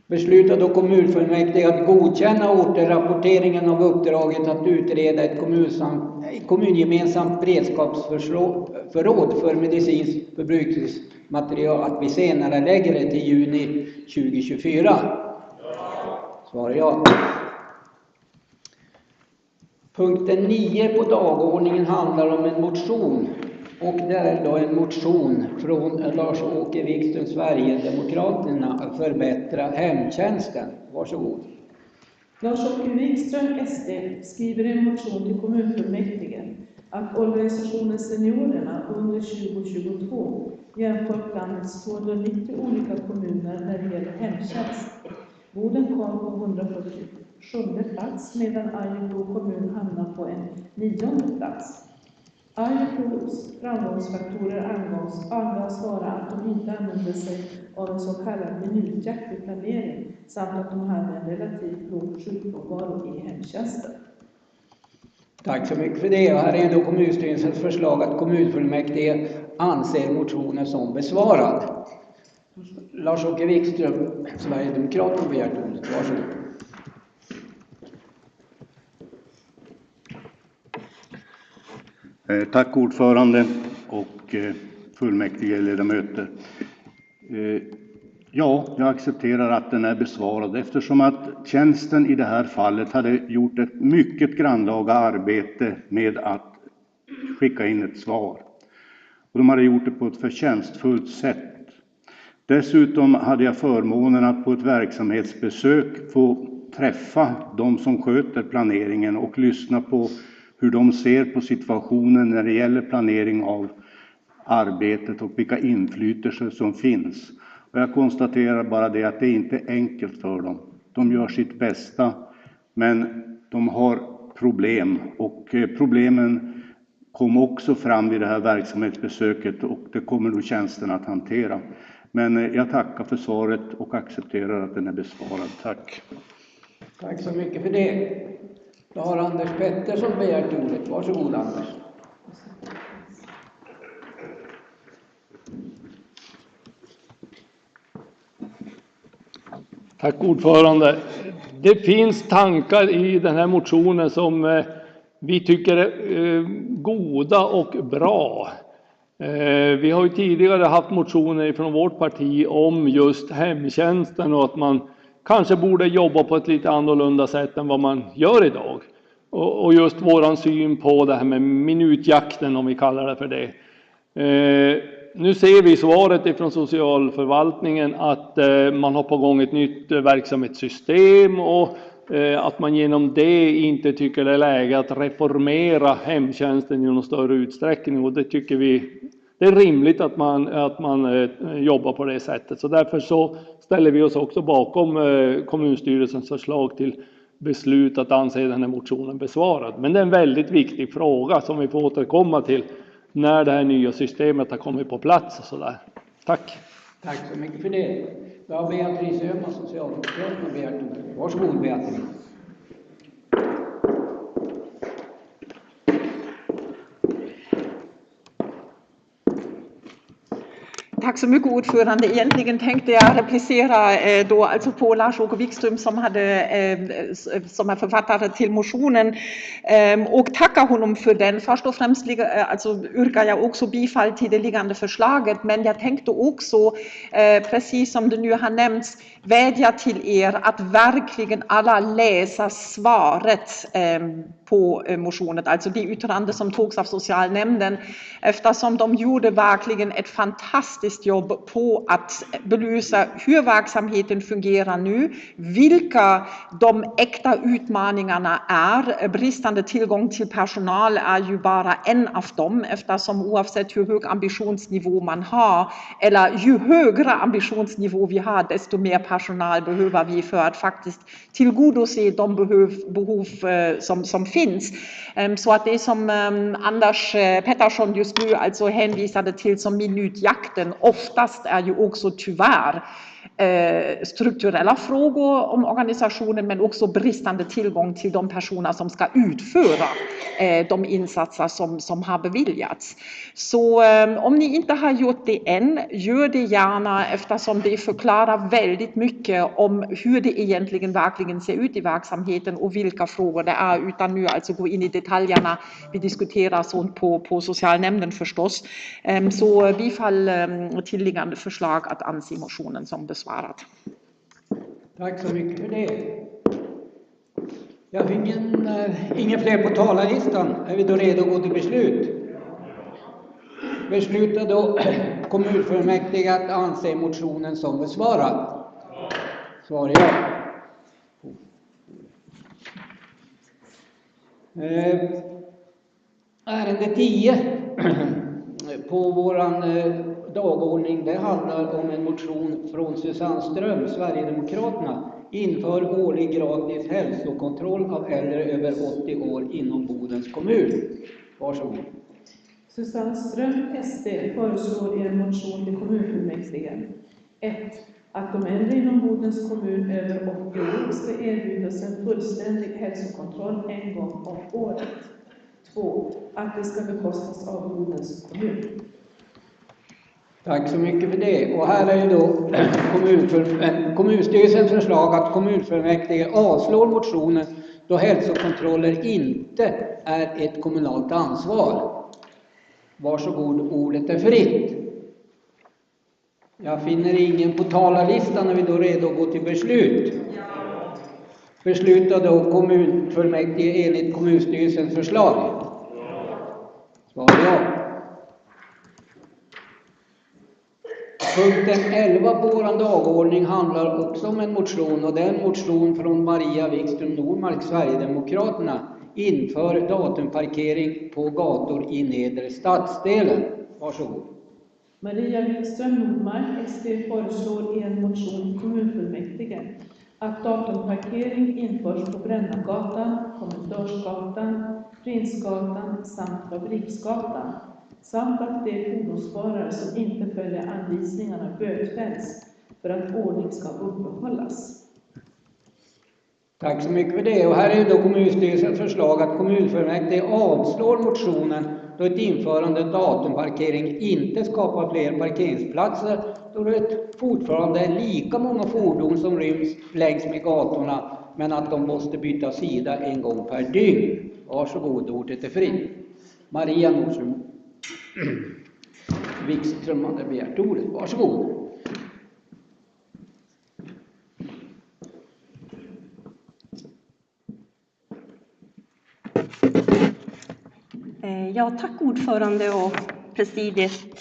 Beslutar då kommunfullmäktige att godkänna återrapporteringen av uppdraget att utreda ett kommungemensamt beredskapsförråd för medicinskt förbrukningsmaterial, att vi senare lägger det till juni 2024? Svar ja. Punkten 9 på dagordningen handlar om en motion, och det är då en motion från Lars-Åke Wikström, Sverigedemokraterna, att förbättra hemtjänsten. Varsågod. Lars-Åke Wikström, SD, skriver i en motion till kommunfullmäktige att organisationen Seniorerna under 2022 jämfört landets 290 olika kommuner när det gäller hemtjänst. Boden kom på 147 plats medan Arjeplog kommun hamnar på en 9:e plats. Arjeplogs framgångsfaktorer angavs vara att de inte använde sig av en så kallad minutjakt vid planering samt att de hade en relativt låg sjukfrånvaro i hemtjänsten. Tack så mycket för det. Och här är då kommunstyrelsens förslag att kommunfullmäktige anser motionen som besvarad. Lars-Åke Wikström, Sverigedemokraterna, har begärt ordet. Varsågod. Tack ordförande och fullmäktige ledamöter. Ja, jag accepterar att den är besvarad eftersom att tjänsten i det här fallet hade gjort ett mycket grannlaga arbete med att skicka in ett svar. Och de hade gjort det på ett förtjänstfullt sätt. Dessutom hade jag förmånen att på ett verksamhetsbesök få träffa de som sköter planeringen och lyssna på hur de ser på situationen när det gäller planering av arbetet och vilka inflytelser som finns. Och jag konstaterar bara det att det inte är enkelt för dem. De gör sitt bästa, men de har problem. Och problemen kom också fram vid det här verksamhetsbesöket och det kommer nog tjänsten att hantera. Men jag tackar för svaret och accepterar att den är besvarad. Tack. Tack så mycket för det. Då har Anders Pettersson begärt ordet. Varsågod Anders. Tack ordförande. Det finns tankar i den här motionen som vi tycker är goda och bra. Vi har ju tidigare haft motioner från vårt parti om just hemtjänsten och att man kanske borde jobba på ett lite annorlunda sätt än vad man gör idag. Och just våran syn på det här med minutjakten, om vi kallar det för det. Nu ser vi i svaret från socialförvaltningen att man har på gång ett nytt verksamhetssystem och att man genom det inte tycker det är läge att reformera hemtjänsten i någon större utsträckning. Och det tycker vi det är rimligt att man jobbar på det sättet. Så därför så ställer vi oss också bakom kommunstyrelsens förslag till beslut att anse den här motionen besvarad. Men det är en väldigt viktig fråga som vi får återkomma till när det här nya systemet har kommit på plats och sådär. Tack. Tack så mycket för det. Då har Beatrice Öhman, Socialdemokraterna, begärt ordet. Varsågod Beatrice. Tack så mycket ordförande. Egentligen tänkte jag replicera då alltså på Lars-Åke Wikström som är författare till motionen och tacka honom för den. Först och främst alltså yrkar jag också bifall till det liggande förslaget, men jag tänkte också precis som det nu har nämnts vädja till er att verkligen alla läsa svaret på motionen, alltså det yttrande som togs av socialnämnden, eftersom de gjorde verkligen ett fantastiskt jobb på att belysa hur verksamheten fungerar nu, vilka de äkta utmaningarna är. Bristande tillgång till personal är ju bara en av dem, eftersom oavsett hur hög ambitionsnivå man har, eller ju högre ambitionsnivå vi har, desto mer personal behöver vi för att faktiskt tillgodose de behov som finns. Så att det som Anders Pettersson just nu alltså hänvisade till som minutjakten oftast är ju också tyvärr strukturella frågor om organisationen, men också bristande tillgång till de personer som ska utföra de insatser som har beviljats. Så om ni inte har gjort det än, gör det gärna, eftersom det förklarar väldigt mycket om hur det egentligen verkligen ser ut i verksamheten och vilka frågor det är, utan nu alltså gå in i detaljerna. Vi diskuterar sånt på socialnämnden förstås. Så bifall till liggande förslag att anse motionen som besvarad. Tack så mycket för det. Jag har ingen fler på talarlistan. Är vi då redo att gå till beslut? Beslutar då kommunfullmäktige att anse motionen som besvarad? Svar ja. Ärende 10 på våran dagordning, det handlar om en motion från Susanne Ström, Sverigedemokraterna. Inför årlig gratis hälsokontroll av äldre över 80 år inom Bodens kommun. Varsågod. Susanne Ström, SD, föreslår i en motion till kommunfullmäktige 1. Att de äldre inom Bodens kommun över 80 år ska erbjudas en fullständig hälsokontroll en gång om året. 2. Att det ska bekostas av Bodens kommun. Tack så mycket för det. Och här är ju då kommunstyrelsens förslag att kommunfullmäktige avslår motionen då hälsokontroller inte är ett kommunalt ansvar. Varsågod, ordet är fritt. Jag finner ingen på talarlistan när vi då är redo att gå till beslut. Beslutar då kommunfullmäktige enligt kommunstyrelsens förslag? Svar ja. Punkten 11 på vår dagordning handlar också om en motion, och det är en motion från Maria Wikström Nordmark, Sverigedemokraterna, inför datumparkering på gator i nedre stadsdelen. Varsågod. Maria Wikström Nordmark, SD, föreslår i en motion i kommunfullmäktige att datumparkering införs på Brännagatan, Kommendörsgatan, Prinsgatan samt Fabriksgatan, samt att de fordonsförare som inte följer anvisningarna bötfälls för att ordning ska upprätthållas. Tack så mycket för det. Och här är då kommunstyrelsens förslag att kommunfullmäktige avslår motionen då ett införande av datumparkering inte skapar fler parkeringsplatser, då det fortfarande är lika många fordon som ryms längs med gatorna, men att de måste byta sida en gång per dygn. Varsågod, ordet är fritt. Maria Nordström Wikström hade begärt ordet. Varsågod. Ja, tack ordförande och presidiet,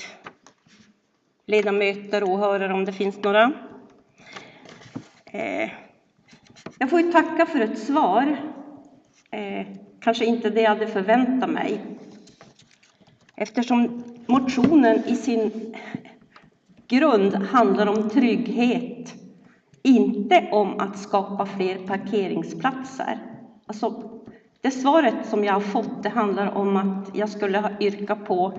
ledamöter och åhörare om det finns några. Jag får ju tacka för ett svar. Kanske inte det jag hade förväntat mig. Eftersom motionen i sin grund handlar om trygghet, inte om att skapa fler parkeringsplatser. Alltså, det svaret som jag har fått, det handlar om att jag skulle ha yrkat på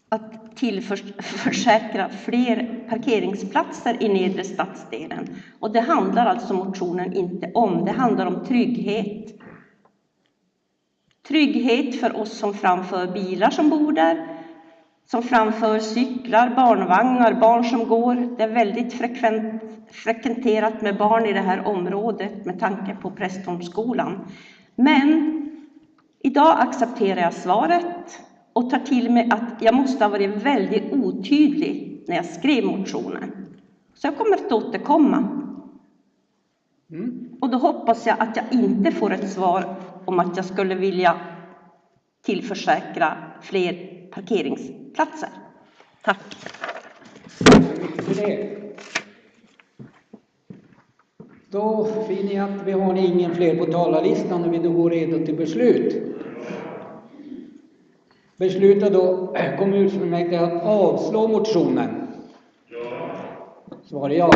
att tillförsäkra fler parkeringsplatser i nedre stadsdelen. Och det handlar alltså motionen inte om. Det handlar om trygghet. Trygghet för oss som framför bilar som bor där, som framför cyklar, barnvagnar, barn som går. Det är väldigt frekventerat med barn i det här området med tanke på Prästholmsskolan. Men idag accepterar jag svaret och tar till mig att jag måste ha varit väldigt otydlig när jag skrev motionen. Så jag kommer att återkomma. Och då hoppas jag att jag inte får ett svar om att jag skulle vilja tillförsäkra fler parkeringsplatser. Tack. Då finner jag att vi har ingen fler på talarlistan när vi då går redo till beslut. Beslutar då kommunfullmäktige att avslå motionen? Ja. Svar ja.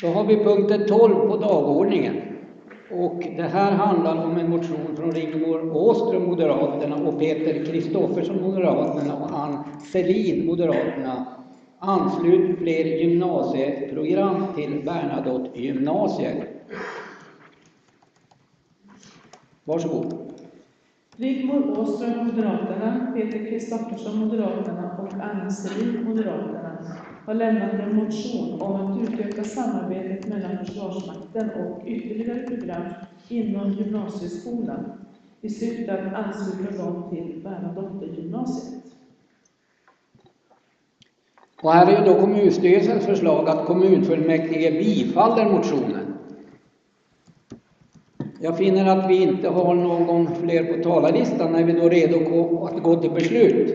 Då har vi punkten 12 på dagordningen. Och det här handlar om en motion från Rigmor Åström, Moderaterna, och Peter Kristoffersson, Moderaterna, och Ann Selin, Moderaterna. Anslut fler gymnasieprogram till Bernadotte-gymnasiet. Varsågod. Rigmor Åström, Moderaterna, Peter Kristoffersson, Moderaterna och Ann Selin, Moderaterna, har lämnat en motion om att utöka samarbetet mellan Försvarsmakten och ytterligare program inom gymnasieskolan i syfte att ansluta dem till Bernadotte-gymnasiet. Och här är då kommunstyrelsens förslag att kommunfullmäktige bifaller motionen. Jag finner att vi inte har någon fler på talarlistan när vi då är redo att gå till beslut.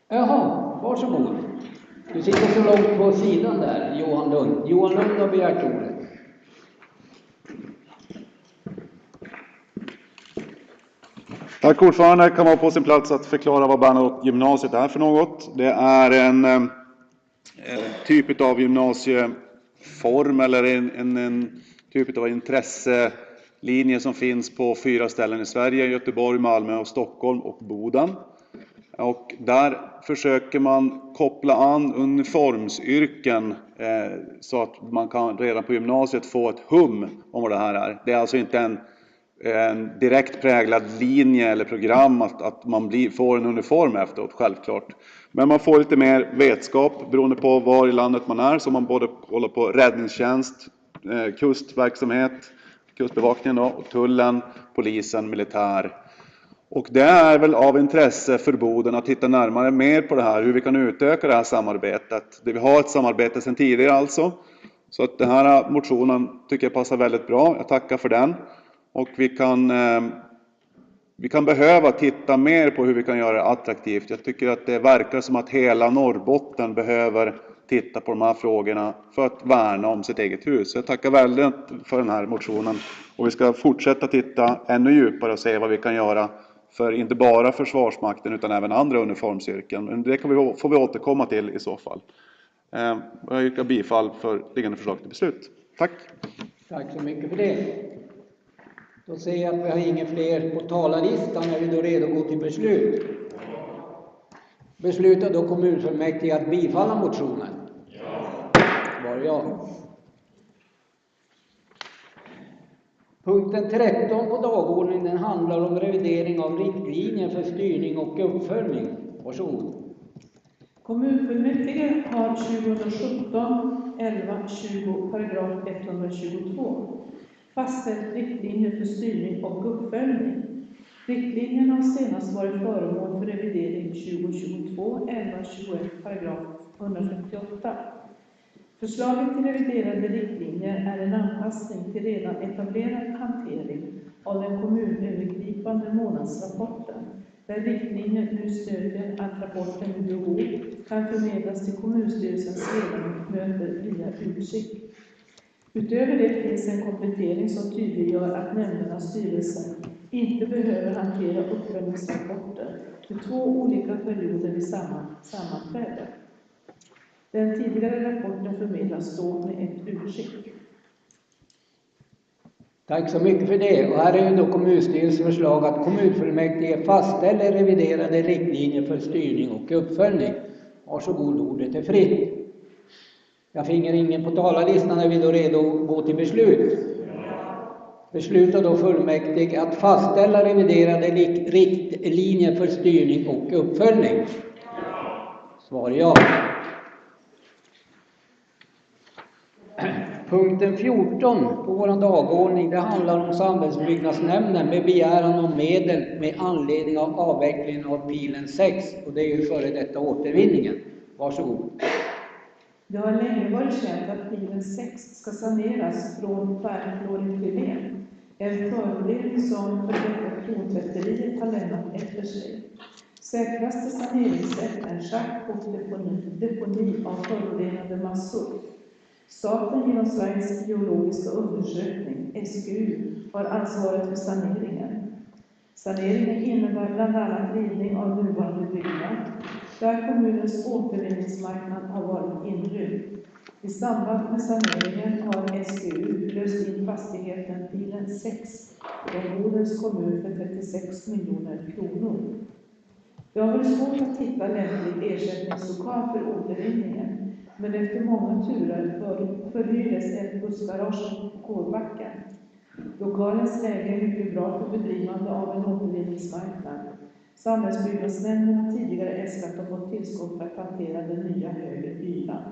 Jaha, varsågod. Du sitter så långt på sidan där, Johan Lund. Johan Lund har begärt ordet. Tack ordförande. Kan vara på sin plats att förklara vad Bernadotte-gymnasiet är för något. Det är en typ av gymnasieform eller en typ av intresselinje som finns på 4 ställen i Sverige: Göteborg, Malmö och Stockholm och Boden. Och där försöker man koppla an uniformsyrken så att man kan redan på gymnasiet få ett hum om vad det här är. Det är alltså inte en direkt präglad linje eller program att man får en uniform efteråt, självklart. Men man får lite mer vetskap beroende på var i landet man är, så man både håller på räddningstjänst, kustverksamhet, kustbevakningen då, och tullen, polisen, militär. Och det är väl av intresse för Boden att titta närmare mer på det här, hur vi kan utöka det här samarbetet. Vi har ett samarbete sedan tidigare alltså. Så att den här motionen tycker jag passar väldigt bra. Jag tackar för den. Och vi kan behöva titta mer på hur vi kan göra det attraktivt. Jag tycker att det verkar som att hela Norrbotten behöver titta på de här frågorna för att värna om sitt eget hus. Jag tackar väldigt för den här motionen. Och vi ska fortsätta titta ännu djupare och se vad vi kan göra för inte bara Försvarsmakten utan även andra uniformsyrken. Men det får vi återkomma till i så fall. Jag yrkar bifall för liggande förslag till beslut. Tack! Tack så mycket för det. Då ser jag att vi har ingen fler på talarlistan. Är vi då redo att gå till beslut? Beslutar då kommunfullmäktige att bifalla motionen? Var ja. Punkten 13 på dagordningen handlar om revidering av riktlinjer för styrning och uppföljning. Varsågod. Kommunfullmäktige har 2017 11-20 paragraf 122 fastställt riktlinjer för styrning och uppföljning. Riktlinjerna har senast varit föremål för revidering 2022 11-21 paragraf 158. Förslaget till reviderade riktlinjer är en anpassning till redan etablerad hantering av den kommunövergripande månadsrapporten, där riktlinjer nu stödjer att rapporten vid behov kan förmedlas till kommunstyrelsens ledamöter via utskick. Utöver det finns en komplettering som tydliggör att nämndernas styrelse inte behöver hantera uppföljningsrapporter för 2 olika perioder vid samma sammanträde. Den tidigare rapporten förmedlas då med ett utskick. Tack så mycket för det. Och här är ju då kommunstyrelsens förslag att kommunfullmäktige fastställer reviderade riktlinjer för styrning och uppföljning. Varsågod, ordet är fritt. Jag finner ingen på talarlistan. Är vi då redo att gå till beslut? Beslutar då fullmäktige att fastställa reviderade riktlinjer för styrning och uppföljning? Svar ja. Punkten 14 på vår dagordning, det handlar om samhällsbyggnadsnämnden med begäran om medel med anledning av avvecklingen av pilen 6. Och det är ju före detta återvinningen. Varsågod. Det har länge varit känt att pilen 6 ska saneras från perfluoretilen, en förorening som för klontvätteriet har lämnat efter sig. Säkraste saneringssätt är schack och deponi av förorenade massor. Staten genom Sveriges geologiska undersökning, SGU, har ansvaret för saneringen. Saneringen innebär bland annat rivning av nuvarande byggnad, där kommunens återvinningsmarknad har varit inrymd. I samband med saneringen har SGU löst in fastigheten Pilen 6 från Bodens kommun för 36 miljoner kronor. Det har varit svårt att hitta lämplig ersättningslokal för återvinningen, men efter många turer förhyrdes ett bussgarage på Kårbacken. Lokalens läge är mycket bra för bedrivande av en återvinningsmarknad. Samhällsbyggnadsnämnden har tidigare äskat och fått tillskott för att hantera den nya högre ytan.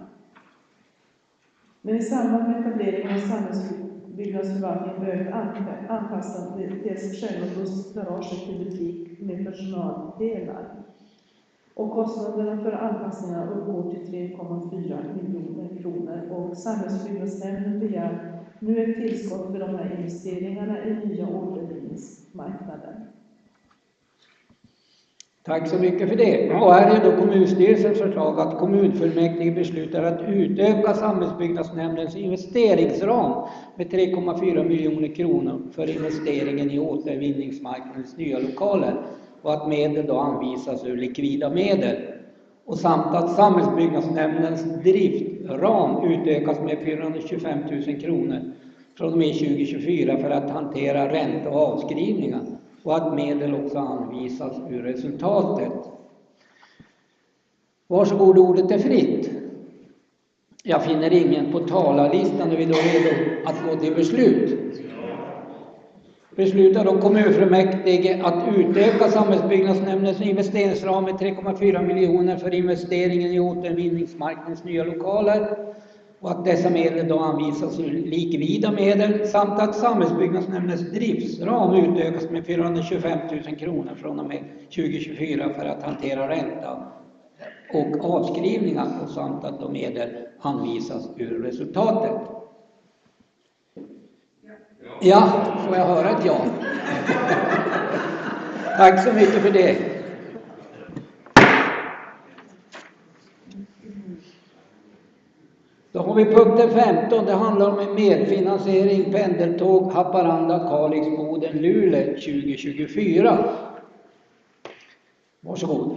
Men i samband med etableringen av samhällsbyggnadsförvaltningen behövde anpassa dels själva bussgaraget till butik med personaldelar. Och kostnaderna för anpassningarna uppgår till 3,4 miljoner kronor. Och samhällsbyggnadsnämnden begär nu ett tillskott för de här investeringarna i nya återvinningsmarknaden. Tack så mycket för det. Och här är då kommunstyrelsens förslag att kommunfullmäktige beslutar att utöka samhällsbyggnadsnämndens investeringsram med 3,4 miljoner kronor för investeringen i återvinningsmarknadens nya lokaler och att medel då anvisas ur likvida medel. Och samt att samhällsbyggnadsnämndens driftram utökas med 425 000 kronor från och med 2024 för att hantera ränte- och avskrivningar. Och att medel också anvisas ur resultatet. Varsågod, ordet är fritt. Jag finner ingen på talarlistan och vi är då redo att gå till beslut. Beslutar då kommunfullmäktige att utöka samhällsbyggnadsnämndens investeringsram med 3,4 miljoner för investeringen i återvinningsmarknadens nya lokaler och att dessa medel då anvisas ur likvida medel samt att samhällsbyggnadsnämndens driftsram utökas med 425 000 kronor från och med 2024 för att hantera ränta och avskrivningar och samt att de medel anvisas ur resultatet. Ja, får jag höra ett ja? Tack så mycket för det. Då har vi punkten 15. Det handlar om en medfinansiering pendeltåg Haparanda, Kalix, Boden, Luleå 2024. Varsågod.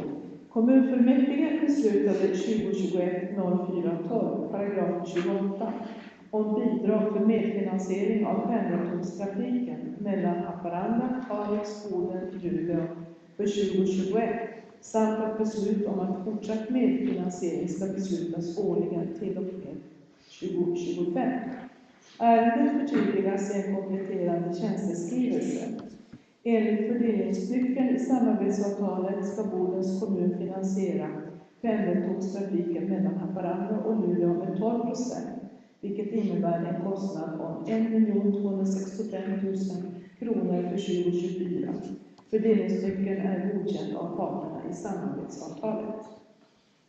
Kommunfullmäktige beslutade 2021-04-12, paragraf 28, om bidrag för medfinansiering av pendeltågstrafiken mellan Haparanda, Kalix, Boden, Luleå för 2021 samt att beslut om att fortsatt medfinansiering ska beslutas årligen till och med 2025. Ärendet förtydligas i en kompletterande tjänsteskrivelse. Enligt fördelningsnyckeln i samarbetsavtalet ska Bodens kommun finansiera pendeltågstrafiken mellan Haparanda och Luleå med 12%, vilket innebär en kostnad om 1 265 000 kronor för 2024. Fördelningsnyckeln är godkänd av parterna i samarbetsavtalet.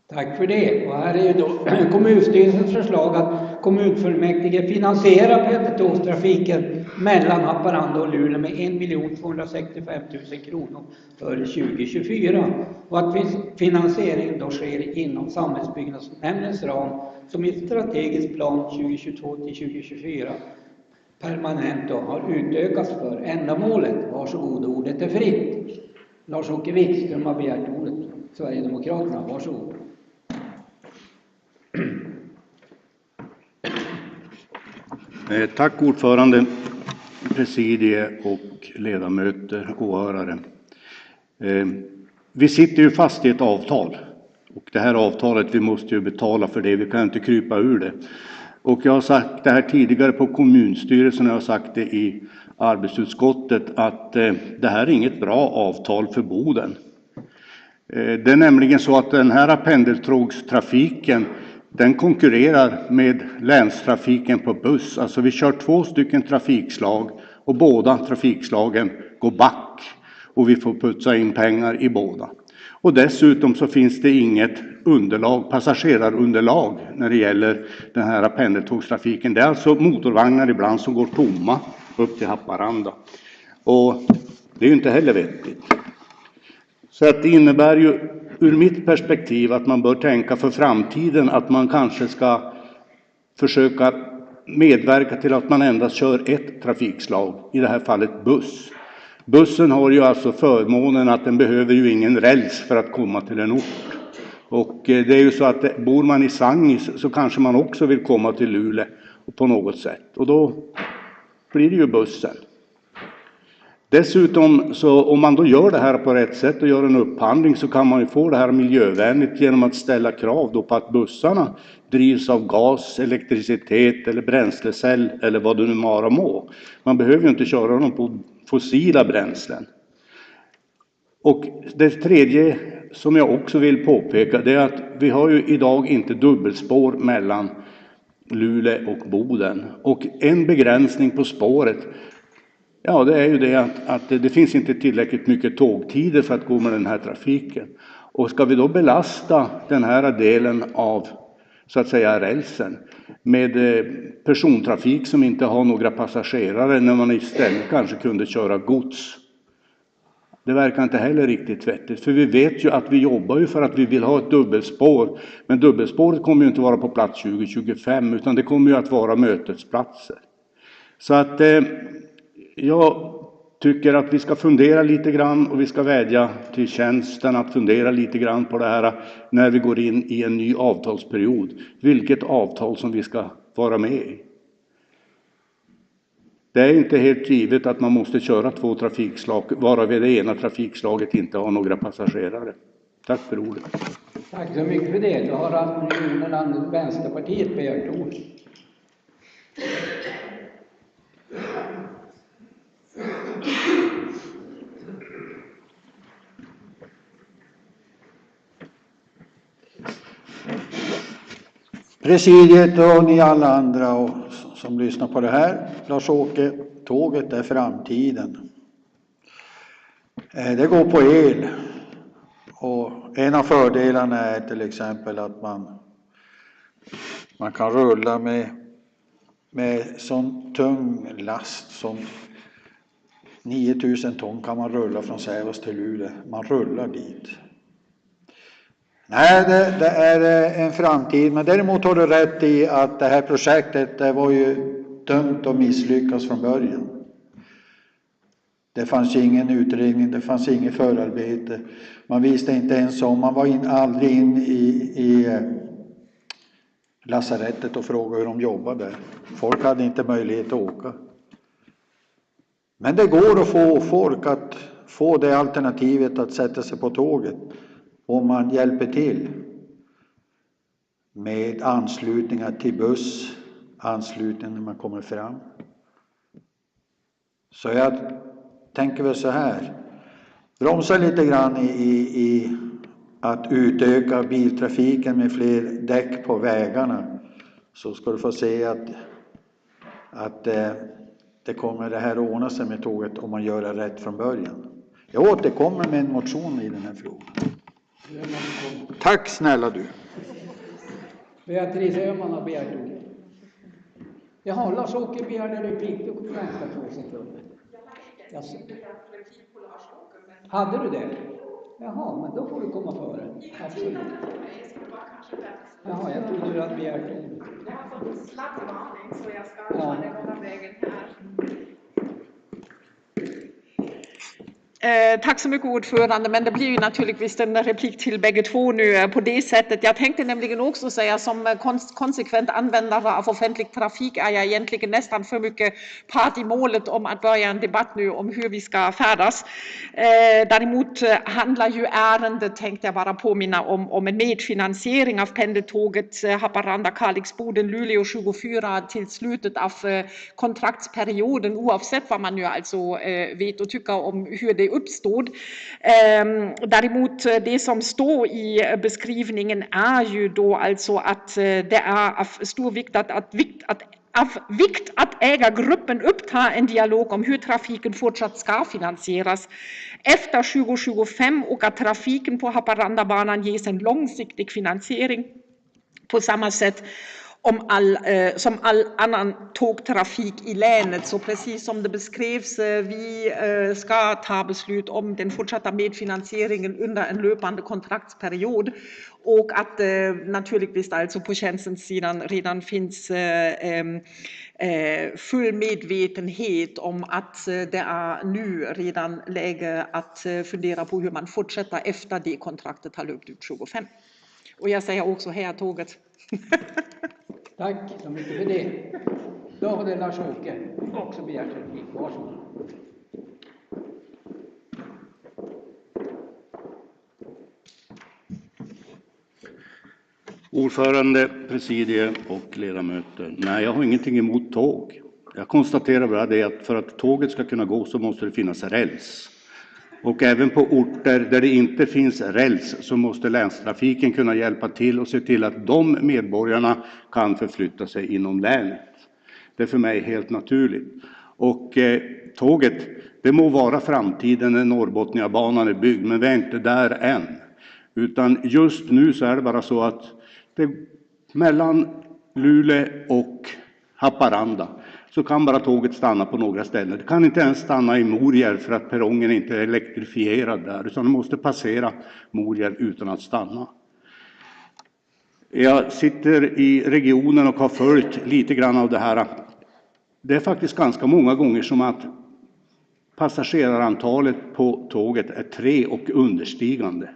Tack för det. Och här är ju då kommunstyrelsens förslag att kommunfullmäktige finansierar pendeltågstrafiken mellan Haparanda och Luleå med 1 265 000 kronor för 2024. Och att finansieringen då sker inom samhällsbyggnadsnämndens ram som i strategisk plan 2022 till 2024 permanent då har utökats för ändamålet. Varsågod, ordet är fritt. Lars-Åke Wikström har begärt ordet. Sverigedemokraterna, varsågod. Tack ordförande, presidie och ledamöter, åhörare. Vi sitter ju fast i ett avtal och det här avtalet, vi måste ju betala för det, vi kan inte krypa ur det. Och jag har sagt det här tidigare på kommunstyrelsen och jag har sagt det i arbetsutskottet att det här är inget bra avtal för Boden. Det är nämligen så att den här pendeltågstrafiken den konkurrerar med länstrafiken på buss. Alltså vi kör 2 stycken trafikslag och båda trafikslagen går back och vi får putsa in pengar i båda. Och dessutom så finns det inget underlag, passagerarunderlag när det gäller den här pendeltågstrafiken. Det är alltså motorvagnar ibland som går tomma upp till Haparanda. Och det är ju inte heller vettigt. Så att det innebär ju ur mitt perspektiv att man bör tänka för framtiden att man kanske ska försöka medverka till att man endast kör ett trafikslag, i det här fallet buss. Bussen har ju alltså förmånen att den behöver ju ingen räls för att komma till en ort. Och det är ju så att bor man i Sangis så kanske man också vill komma till Luleå på något sätt. Och då blir det ju bussen. Dessutom så om man då gör det här på rätt sätt och gör en upphandling så kan man ju få det här miljövänligt genom att ställa krav då på att bussarna drivs av gas, elektricitet eller bränslecell eller vad det nu vara må. Man behöver ju inte köra dem på fossila bränslen. Och det tredje som jag också vill påpeka det är att vi har ju idag inte dubbelspår mellan Luleå och Boden. Och en begränsning på spåret, ja det är ju det att det finns inte tillräckligt mycket tågtider för att gå med den här trafiken. Och ska vi då belasta den här delen av så att säga rälsen med persontrafik som inte har några passagerare när man istället kanske kunde köra gods. Det verkar inte heller riktigt vettigt, för vi vet ju att vi jobbar ju för att vi vill ha ett dubbelspår. Men dubbelspåret kommer ju inte vara på plats 2025 utan det kommer ju att vara mötesplatser. Så att jag tycker att vi ska fundera lite grann och vi ska vädja till tjänsten att fundera lite grann på det här när vi går in i en ny avtalsperiod. Vilket avtal som vi ska vara med i. Det är inte helt givet att man måste köra 2 trafikslag, varav det ena trafikslaget inte har några passagerare. Tack för ordet. Tack så mycket för det. Då har Rasmus Joneland, Vänsterpartiet, begärt ord. Presidiet och ni alla andra och som lyssnar på det här. Lars-Åke, tåget är framtiden. Det går på el. Och en av fördelarna är till exempel att man kan rulla med sån tung last som 9000 ton kan man rulla från Sävås till Luleå. Man rullar dit. Nej, det är en framtid, men däremot har du rätt i att det här projektet det var ju dömt att misslyckas från början. Det fanns ingen utredning, det fanns inget förarbete. Man visste inte ens om, man var aldrig in i lasarettet och frågade hur de jobbade. Folk hade inte möjlighet att åka. Men det går att få folk att få det alternativet att sätta sig på tåget. Om man hjälper till med anslutningar till buss, anslutning när man kommer fram. Så jag tänker väl så här, bromsa lite grann i att utöka biltrafiken med fler däck på vägarna. Så ska du få se att det kommer det här ordna sig med tåget om man gör det rätt från början. Jag återkommer med en motion i den här frågan. Tack snälla du. Beatrice Öhman har begärt ord. Jaha, Lars-Åke begärde replik. Du kommer vänta 2 sekunder. Hade du det? Jaha, men då får du komma före. Absolut. Jaha, jag trodde du hade begärt ord. Jag har fått en slaggvarning så jag ska ta den gånga vägen här. Tack så mycket ordförande, men det blir ju naturligtvis en replik till bägge två nu på det sättet. Jag tänkte nämligen också säga som konsekvent användare av offentlig trafik är jag egentligen nästan för mycket part i målet om att börja en debatt nu om hur vi ska färdas. Däremot handlar ju ärendet, tänkte jag bara påminna om en medfinansiering av pendeltåget Haparanda, Kalix, Boden, Luleå 24 till slutet av kontraktsperioden, oavsett vad man nu alltså vet och tycker om hur det uppstod. Däremot det som står i beskrivningen är ju då alltså att det är av stor vikt att ägargruppen upptar en dialog om hur trafiken fortsatt ska finansieras efter 2025 och att trafiken på Haparandabanan ges en långsiktig finansiering på samma sätt som all annan tågtrafik i länet. Så precis som det beskrevs, vi ska ta beslut om den fortsatta medfinansieringen under en löpande kontraktsperiod och att naturligtvis alltså på tjänstensidan redan finns full medvetenhet om att det är nu redan läge att fundera på hur man fortsätter efter det kontraktet har löpt ut 25. Och jag säger också här tåget. Tack så mycket för det. Då har det Lars-Åke också begärt replik. Varsågod. Ordförande, presidie och ledamöter. Nej, jag har ingenting emot tåg. Jag konstaterar bara det att för att tåget ska kunna gå så måste det finnas räls. Och även på orter där det inte finns räls så måste länstrafiken kunna hjälpa till och se till att de medborgarna kan förflytta sig inom länet. Det är för mig helt naturligt. Och tåget, det må vara framtiden när Norrbotniabanan är byggd, men vi är inte där än. Utan just nu så är det bara så att det, mellan Luleå och Haparanda så kan bara tåget stanna på några ställen. Det kan inte ens stanna i Morjärv för att perrongen inte är elektrifierad där, utan det måste passera Morjärv utan att stanna. Jag sitter i regionen och har följt lite grann av det här. Det är faktiskt ganska många gånger som att passagerarantalet på tåget är 3 och understigande.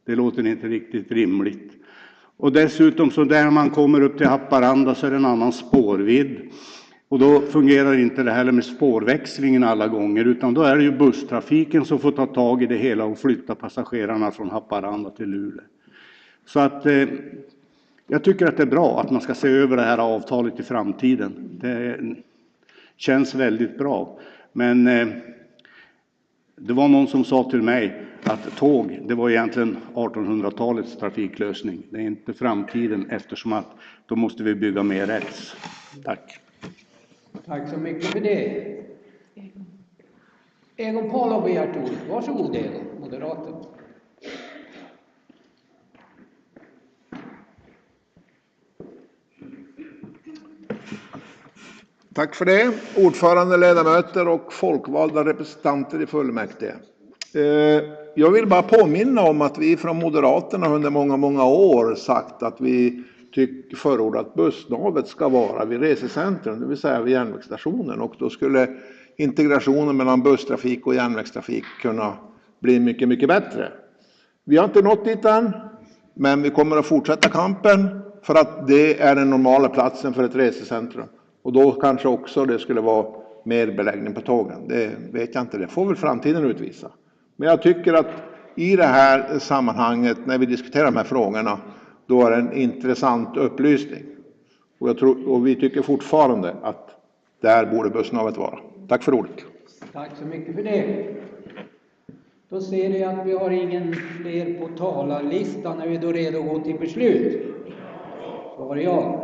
Det låter inte riktigt rimligt. Och dessutom så där man kommer upp till Haparanda så är det en annan spårvidd. Och då fungerar inte det heller med spårväxlingen alla gånger, utan då är det ju busstrafiken som får ta tag i det hela och flytta passagerarna från Haparanda till Luleå. Så att jag tycker att det är bra att man ska se över det här avtalet i framtiden. Det känns väldigt bra. Men det var någon som sa till mig att tåg, det var egentligen 1800-talets trafiklösning. Det är inte framtiden, eftersom att då måste vi bygga mer räls. Tack. Tack så mycket för det. Egon Pahl har begärt ordet. Varsågod Egon, moderaten. Tack för det. Ordförande, ledamöter och folkvalda representanter i fullmäktige. Jag vill bara påminna om att vi från Moderaterna under många år sagt att vi förordar att bussnavet ska vara vid resecentrum, det vill säga vid järnvägsstationen. Och då skulle integrationen mellan busstrafik och järnvägstrafik kunna bli mycket bättre. Vi har inte nått dit än, men vi kommer att fortsätta kampen för att det är den normala platsen för ett resecentrum. Och då kanske också det skulle vara mer beläggning på tågen. Det vet jag inte, det får väl framtiden utvisa. Men jag tycker att i det här sammanhanget, när vi diskuterar de här frågorna, då är det en intressant upplysning. Och vi tycker fortfarande att där borde bussnavet vara. Tack för ordet. Tack så mycket för det. Då ser jag att vi har ingen fler på talarlistan. Är vi då redo att gå till beslut? Svar ja.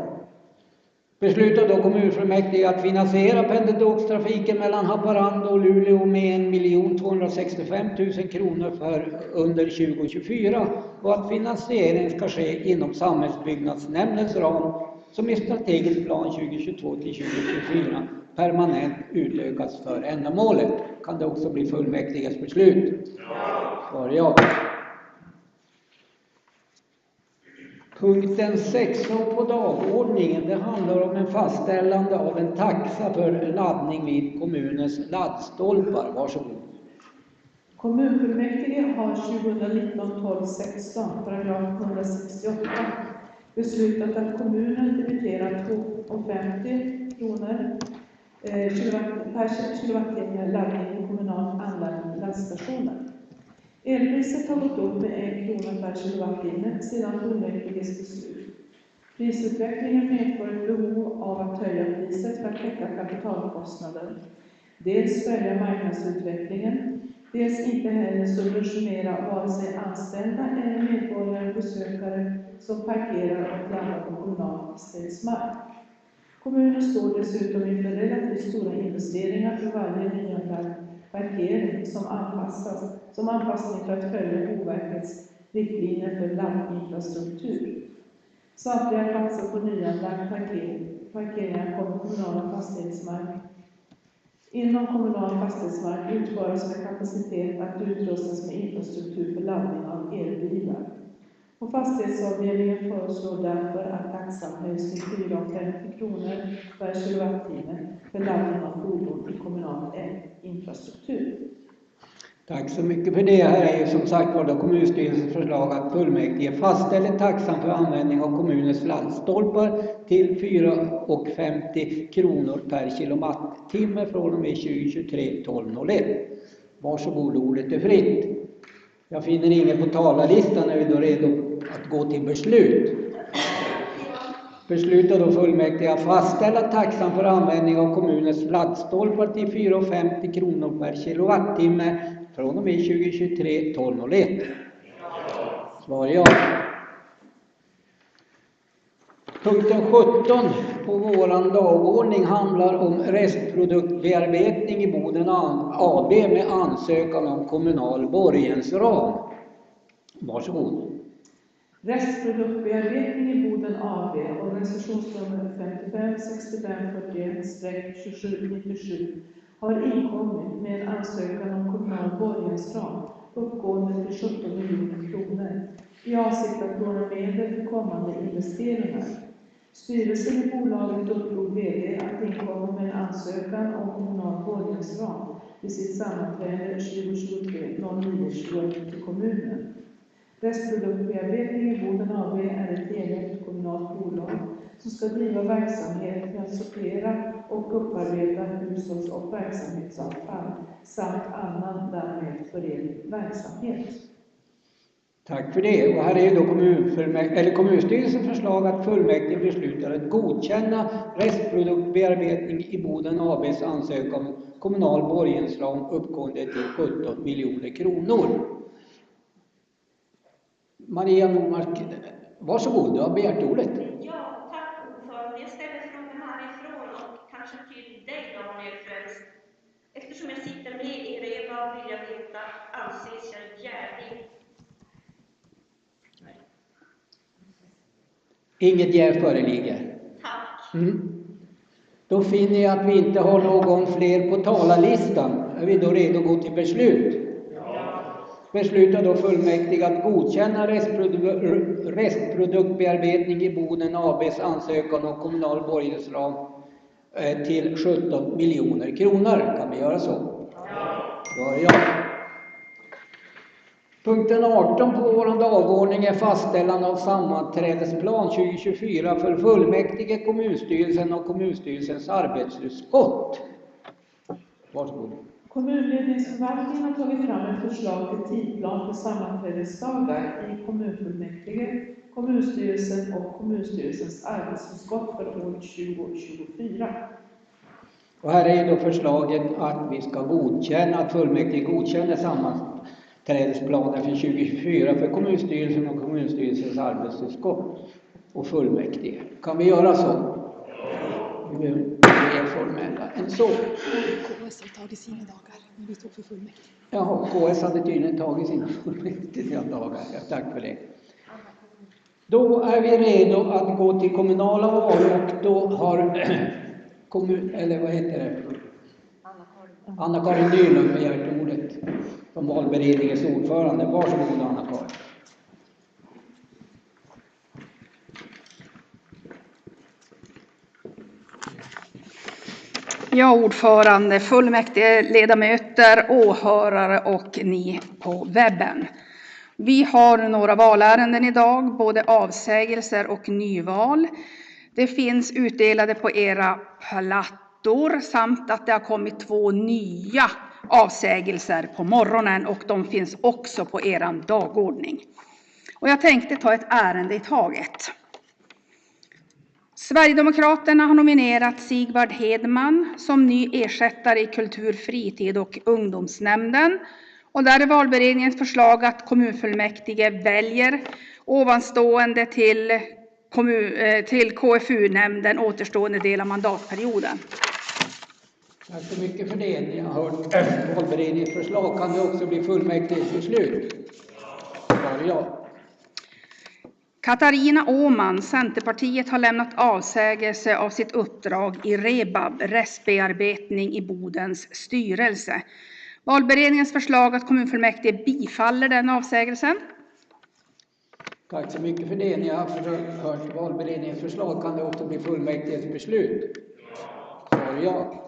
Beslutar då kommunfullmäktige att finansiera pendeltågstrafiken mellan Haparanda och Luleå med 1 265 000 kronor för under 2024 och att finansieringen ska ske inom samhällsbyggnadsnämndens ram som i strategisk plan 2022 till 2024 permanent utökas för ändamålet. Kan det också bli fullmäktiges beslut? Svar ja. Punkten 16 på dagordningen, det handlar om en fastställande av en taxa för laddning vid kommunens laddstolpar. Varsågod. Kommunfullmäktige har 2019-12-16, paragraf 168, beslutat att kommunen debiterar 2,50 kronor per kilowattimme laddning i kommunalt anlagda laddstationer. Elpriset har gått upp med 1 krona per kilowattimme sedan fullmäktiges beslut. Prisutvecklingen medför ett behov av att höja priset för att täcka kapitalkostnader. Dels följa marknadsutvecklingen, dels inte heller subventionera vare sig anställda eller medborgare och besökare som parkerar och laddar på kommunal fastighetsmark. Kommunen står dessutom inför relativt stora investeringar för varje nyanlagd parkering som anpassning för att följa Boverkets riktlinjer för laddinfrastruktur. Samtliga platser på nyanlagd parkeringar kommer kommunala fastighetsmark. Inom kommunal fastighetsmark utföras med kapacitet att utrustas med infrastruktur för laddning av elbilar. Och fastighetsavdelningen föreslår därför att taxan höjs till 4,50 kronor per kilowattimme för laddning av fordon i kommunal infrastruktur. Tack så mycket för det. Här är ju som sagt var kommunstyrelsens förslag att fullmäktige fastställer taxan för användning av kommunens laddstolpar till 4,50 kronor per kilowattimme från och med 2023-12-01. Varsågod, ordet är fritt. Jag finner ingen på talarlistan. Är vi då redo att gå till beslut? Beslutar då fullmäktige att fastställa taxan för användning av kommunens laddstolpar till 4,50 kronor per kilowattimme från och med 2023-12-01. Svar ja. Punkten 17 på våran dagordning handlar om restproduktbearbetning i Boden AB med ansökan om kommunal borgensram. Varsågod. Restproduktbearbetning i Boden AB och resolutionsnummer 55-65-41-2797 har inkommit med en ansökan om kommunal borgensram uppgående till 17 miljoner kronor i avsikt att låna medel för kommande investeringar. Styrelsen i bolaget uppdrog VD att inkomma med en ansökan om kommunal borgensram vid sitt sammanträde 2023-09-21 till kommunen. Restproduktbearbetning i Boden AB är ett eget kommunalt bolag som ska driva verksamhet med att sortera och upparbeta hushålls- och verksamhetsavfall samt annan därmed förenlig verksamhet. Tack för det. Och här är då kommunstyrelsens förslag att fullmäktige beslutar att godkänna restproduktbearbetning i Boden ABs ansökan om kommunal borgensram uppgående till 17 miljoner kronor. Maria Normark, varsågod, du har begärt ordet. Ja, tack ordförande. Jag ställer frågan härifrån och kanske till dig Daniel Frälst. Eftersom jag sitter med i REVA vill jag veta, anses jag jävig? Inget jäv föreligger. Tack. Då finner jag att vi inte har någon fler på talarlistan. Är vi då redo att gå till beslut? Ja. Beslutar då fullmäktige att godkänna restproduktbearbetning i Boden ABs ansökan om kommunal borgensram till 17 miljoner kronor. Kan vi göra så? Ja. Punkten 18 på vår dagordning är fastställande av sammanträdesplan 2024 för fullmäktige, kommunstyrelsen och kommunstyrelsens arbetsutskott. Varsågod. Kommunledningsförvaltningen har tagit fram ett förslag till tidplan för sammanträdesdagar i kommunfullmäktige, kommunstyrelsen och kommunstyrelsens arbetsutskott för år 2024. Och här är då förslaget att vi ska godkänna, att fullmäktige godkänner sammanträdesplaner för 2024 för kommunstyrelsen och kommunstyrelsens arbetsutskott och fullmäktige. Kan vi göra så? Vi behöver mer formella än så. KS har tagit sina dagar när vi tog för fullmäktige. Jaha, KS hade tydligen tagit sina fullmäktige dagar. Ja, tack för det. Då är vi redo att gå till kommunala val och då har Anna-Karin Nylund begärt ordet som valberedningens ordförande. Varsågod Anna-Karin. Ja, ordförande, fullmäktige, ledamöter, åhörare och ni på webben. Vi har några valärenden idag, både avsägelser och nyval. Det finns utdelade på era plattor samt att det har kommit 2 nya avsägelser på morgonen och de finns också på er dagordning. Och jag tänkte ta ett ärende i taget. Sverigedemokraterna har nominerat Sigvard Hedman som ny ersättare i kultur-, fritid- och ungdomsnämnden. Och där är valberedningens förslag att kommunfullmäktige väljer ovanstående till KFU-nämnden återstående del av mandatperioden. Tack så mycket för det. Ni har hört valberedningens förslag. Kan det också bli fullmäktiges beslut? Ja. Katarina Åman, Centerpartiet, har lämnat avsägelse av sitt uppdrag i REBAB, restbearbetning i Bodens styrelse. Valberedningens förslag att kommunfullmäktige bifaller den avsägelsen. Tack så mycket för det. Ni har hört valberedningens förslag. Kan det också bli fullmäktiges beslut? Ja.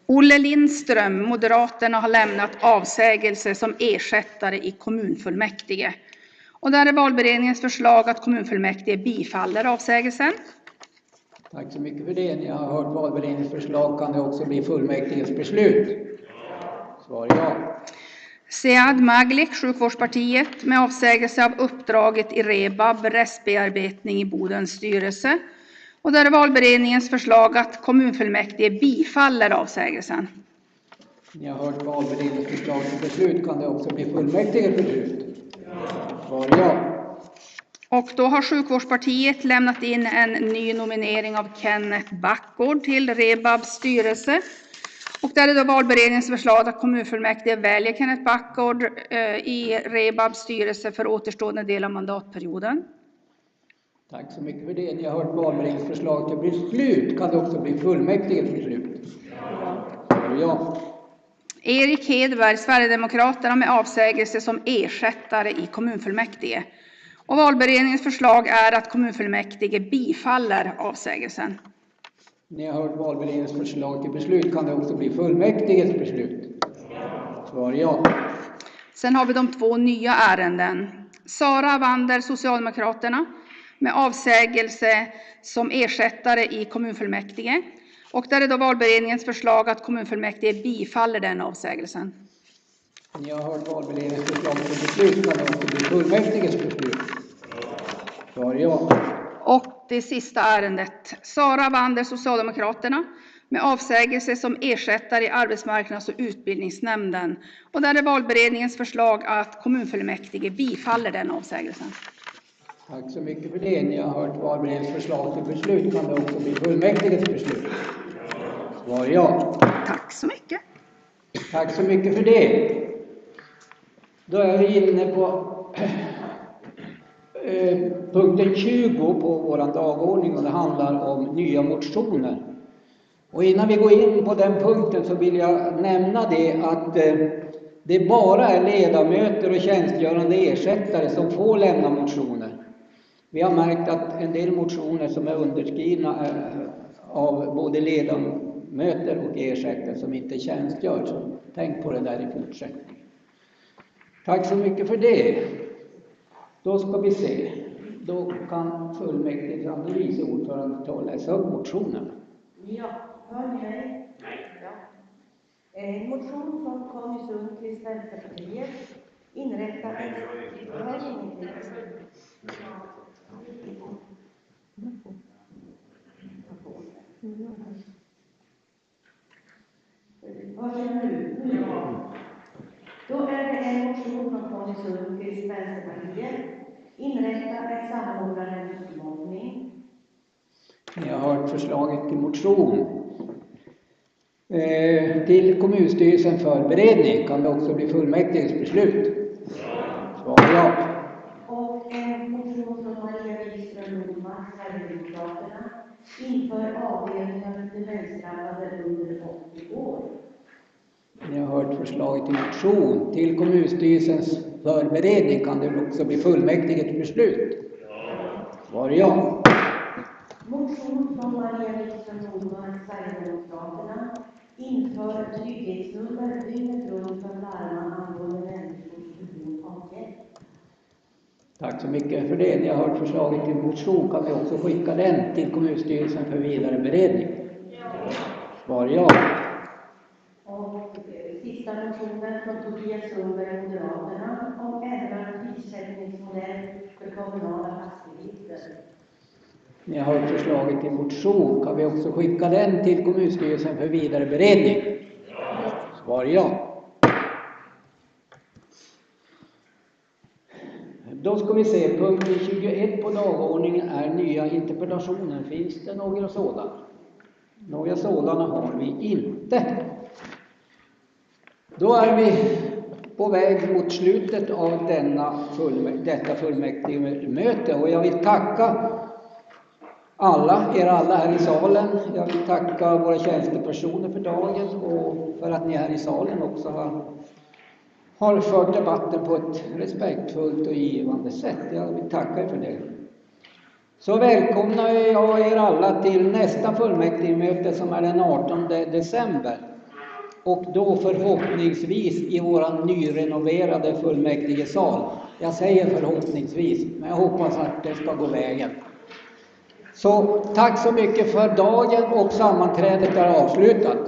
Olle Lindström, Moderaterna, har lämnat avsägelse som ersättare i kommunfullmäktige. Och där är valberedningens förslag att kommunfullmäktige bifaller avsägelsen. Tack så mycket för det. Ni har hört valberedningens förslag. Kan det också bli fullmäktiges beslut? Svar ja. Sead Maglik, Sjukvårdspartiet, med avsägelse av uppdraget i REBAB, restbearbetning i Bodens styrelse. Och där är valberedningens förslag att kommunfullmäktige bifaller avsägelsen. Ni har hört valberedningens förslag till beslut. Kan det också bli fullmäktiges beslut? Svar ja. Och då har Sjukvårdspartiet lämnat in en ny nominering av Kenneth Backgård till REBABs styrelse. Och där är då valberedningens förslag att kommunfullmäktige väljer Kenneth Backgård i REBABs styrelse för återstående del av mandatperioden. Tack så mycket för det. Ni har hört valberedningens förslag till beslut. Kan det också bli fullmäktiges beslut? Ja. Erik Hedberg, Sverigedemokraterna, med avsägelse som ersättare i kommunfullmäktige. Och valberedningens förslag är att kommunfullmäktige bifaller avsägelsen. Ni har hört valberedningens förslag till beslut. Kan det också bli fullmäktiges beslut? Svar ja. Sen har vi de 2 nya ärenden. Sara Wander, Socialdemokraterna, med avsägelse som ersättare i kommunfullmäktige. Och där är då valberedningens förslag att kommunfullmäktige bifaller den avsägelsen. Ni har hört valberedningens förslag till beslut, kan det också bli fullmäktiges beslut? Svar ja. Och det sista ärendet. Sara Wander, Socialdemokraterna, med avsägelse som ersättare i arbetsmarknads- och utbildningsnämnden. Och där är valberedningens förslag att kommunfullmäktige bifaller den avsägelsen. Tack så mycket för det. Ni har hört valberedningens förslag till beslut, kan det också bli fullmäktiges beslut? Svar ja. Tack så mycket. Tack så mycket för det. Då är vi inne på punkten 20 på vår dagordning och det handlar om nya motioner. Och innan vi går in på den punkten så vill jag nämna det att det bara är ledamöter och tjänstgörande ersättare som får lämna motioner. Vi har märkt att en del motioner som är underskrivna av både ledamöter och ersättare som inte tjänstgör. Så tänk på det där i fortsättningen. Tack så mycket för det. Då ska vi se. Då kan fullmäktiges andre vice ordförande ta och läsa upp motionen. Ja, hör ni mig? Nej. Ja. En motion från Conny Sundqvist, Vänsterpartiet, inrätta en... Då är det en motion från Conny Sundqvist, Vänsterpartiet, inrätta en samordnare mot mobbning. Ni har hört förslaget till motion. Till kommunstyrelsen för beredning kan det också bli fullmäktiges beslut. Svar ja. Och en motion från Maria Wikström Nordmark, Sverigedemokraterna, inför avdelningar för demensdrabbade under 80 år. Ni har hört förslaget till motion. Till kommunstyrelsens förberedning kan det också bli fullmäktiges beslut. Svar ja. Motion från Maria Wikström Nordmark, Sverigedemokraterna, inför trygghetsnummer dygnet runt för larma angående människors behov av hjälp. Tack så mycket för det. Ni har hört förslaget till motion. Kan vi också skicka den till kommunstyrelsen för vidare beredning? Svar ja. Och sista motionen från Tobias Sundberg, Moderaterna, om ändrad prissättningsmodell för kommunala fastigheter. Ni har hört förslaget till motion. Kan vi också skicka den till kommunstyrelsen för vidare beredning? Svar ja. Då ska vi se, punkt 21 på dagordningen är nya interpellationer. Finns det några sådana? Några sådana har vi inte. Då är vi på väg mot slutet av detta fullmäktigemöte och jag vill tacka alla här i salen. Jag vill tacka våra tjänstepersoner för dagen och för att ni här i salen också har fört debatten på ett respektfullt och givande sätt. Jag vill tacka er för det. Så välkomnar jag er alla till nästa fullmäktigemöte som är den 18 december. Och då förhoppningsvis i våran nyrenoverade fullmäktigesal. Jag säger förhoppningsvis, men jag hoppas att det ska gå vägen. Så tack så mycket för dagen och sammanträdet är avslutat.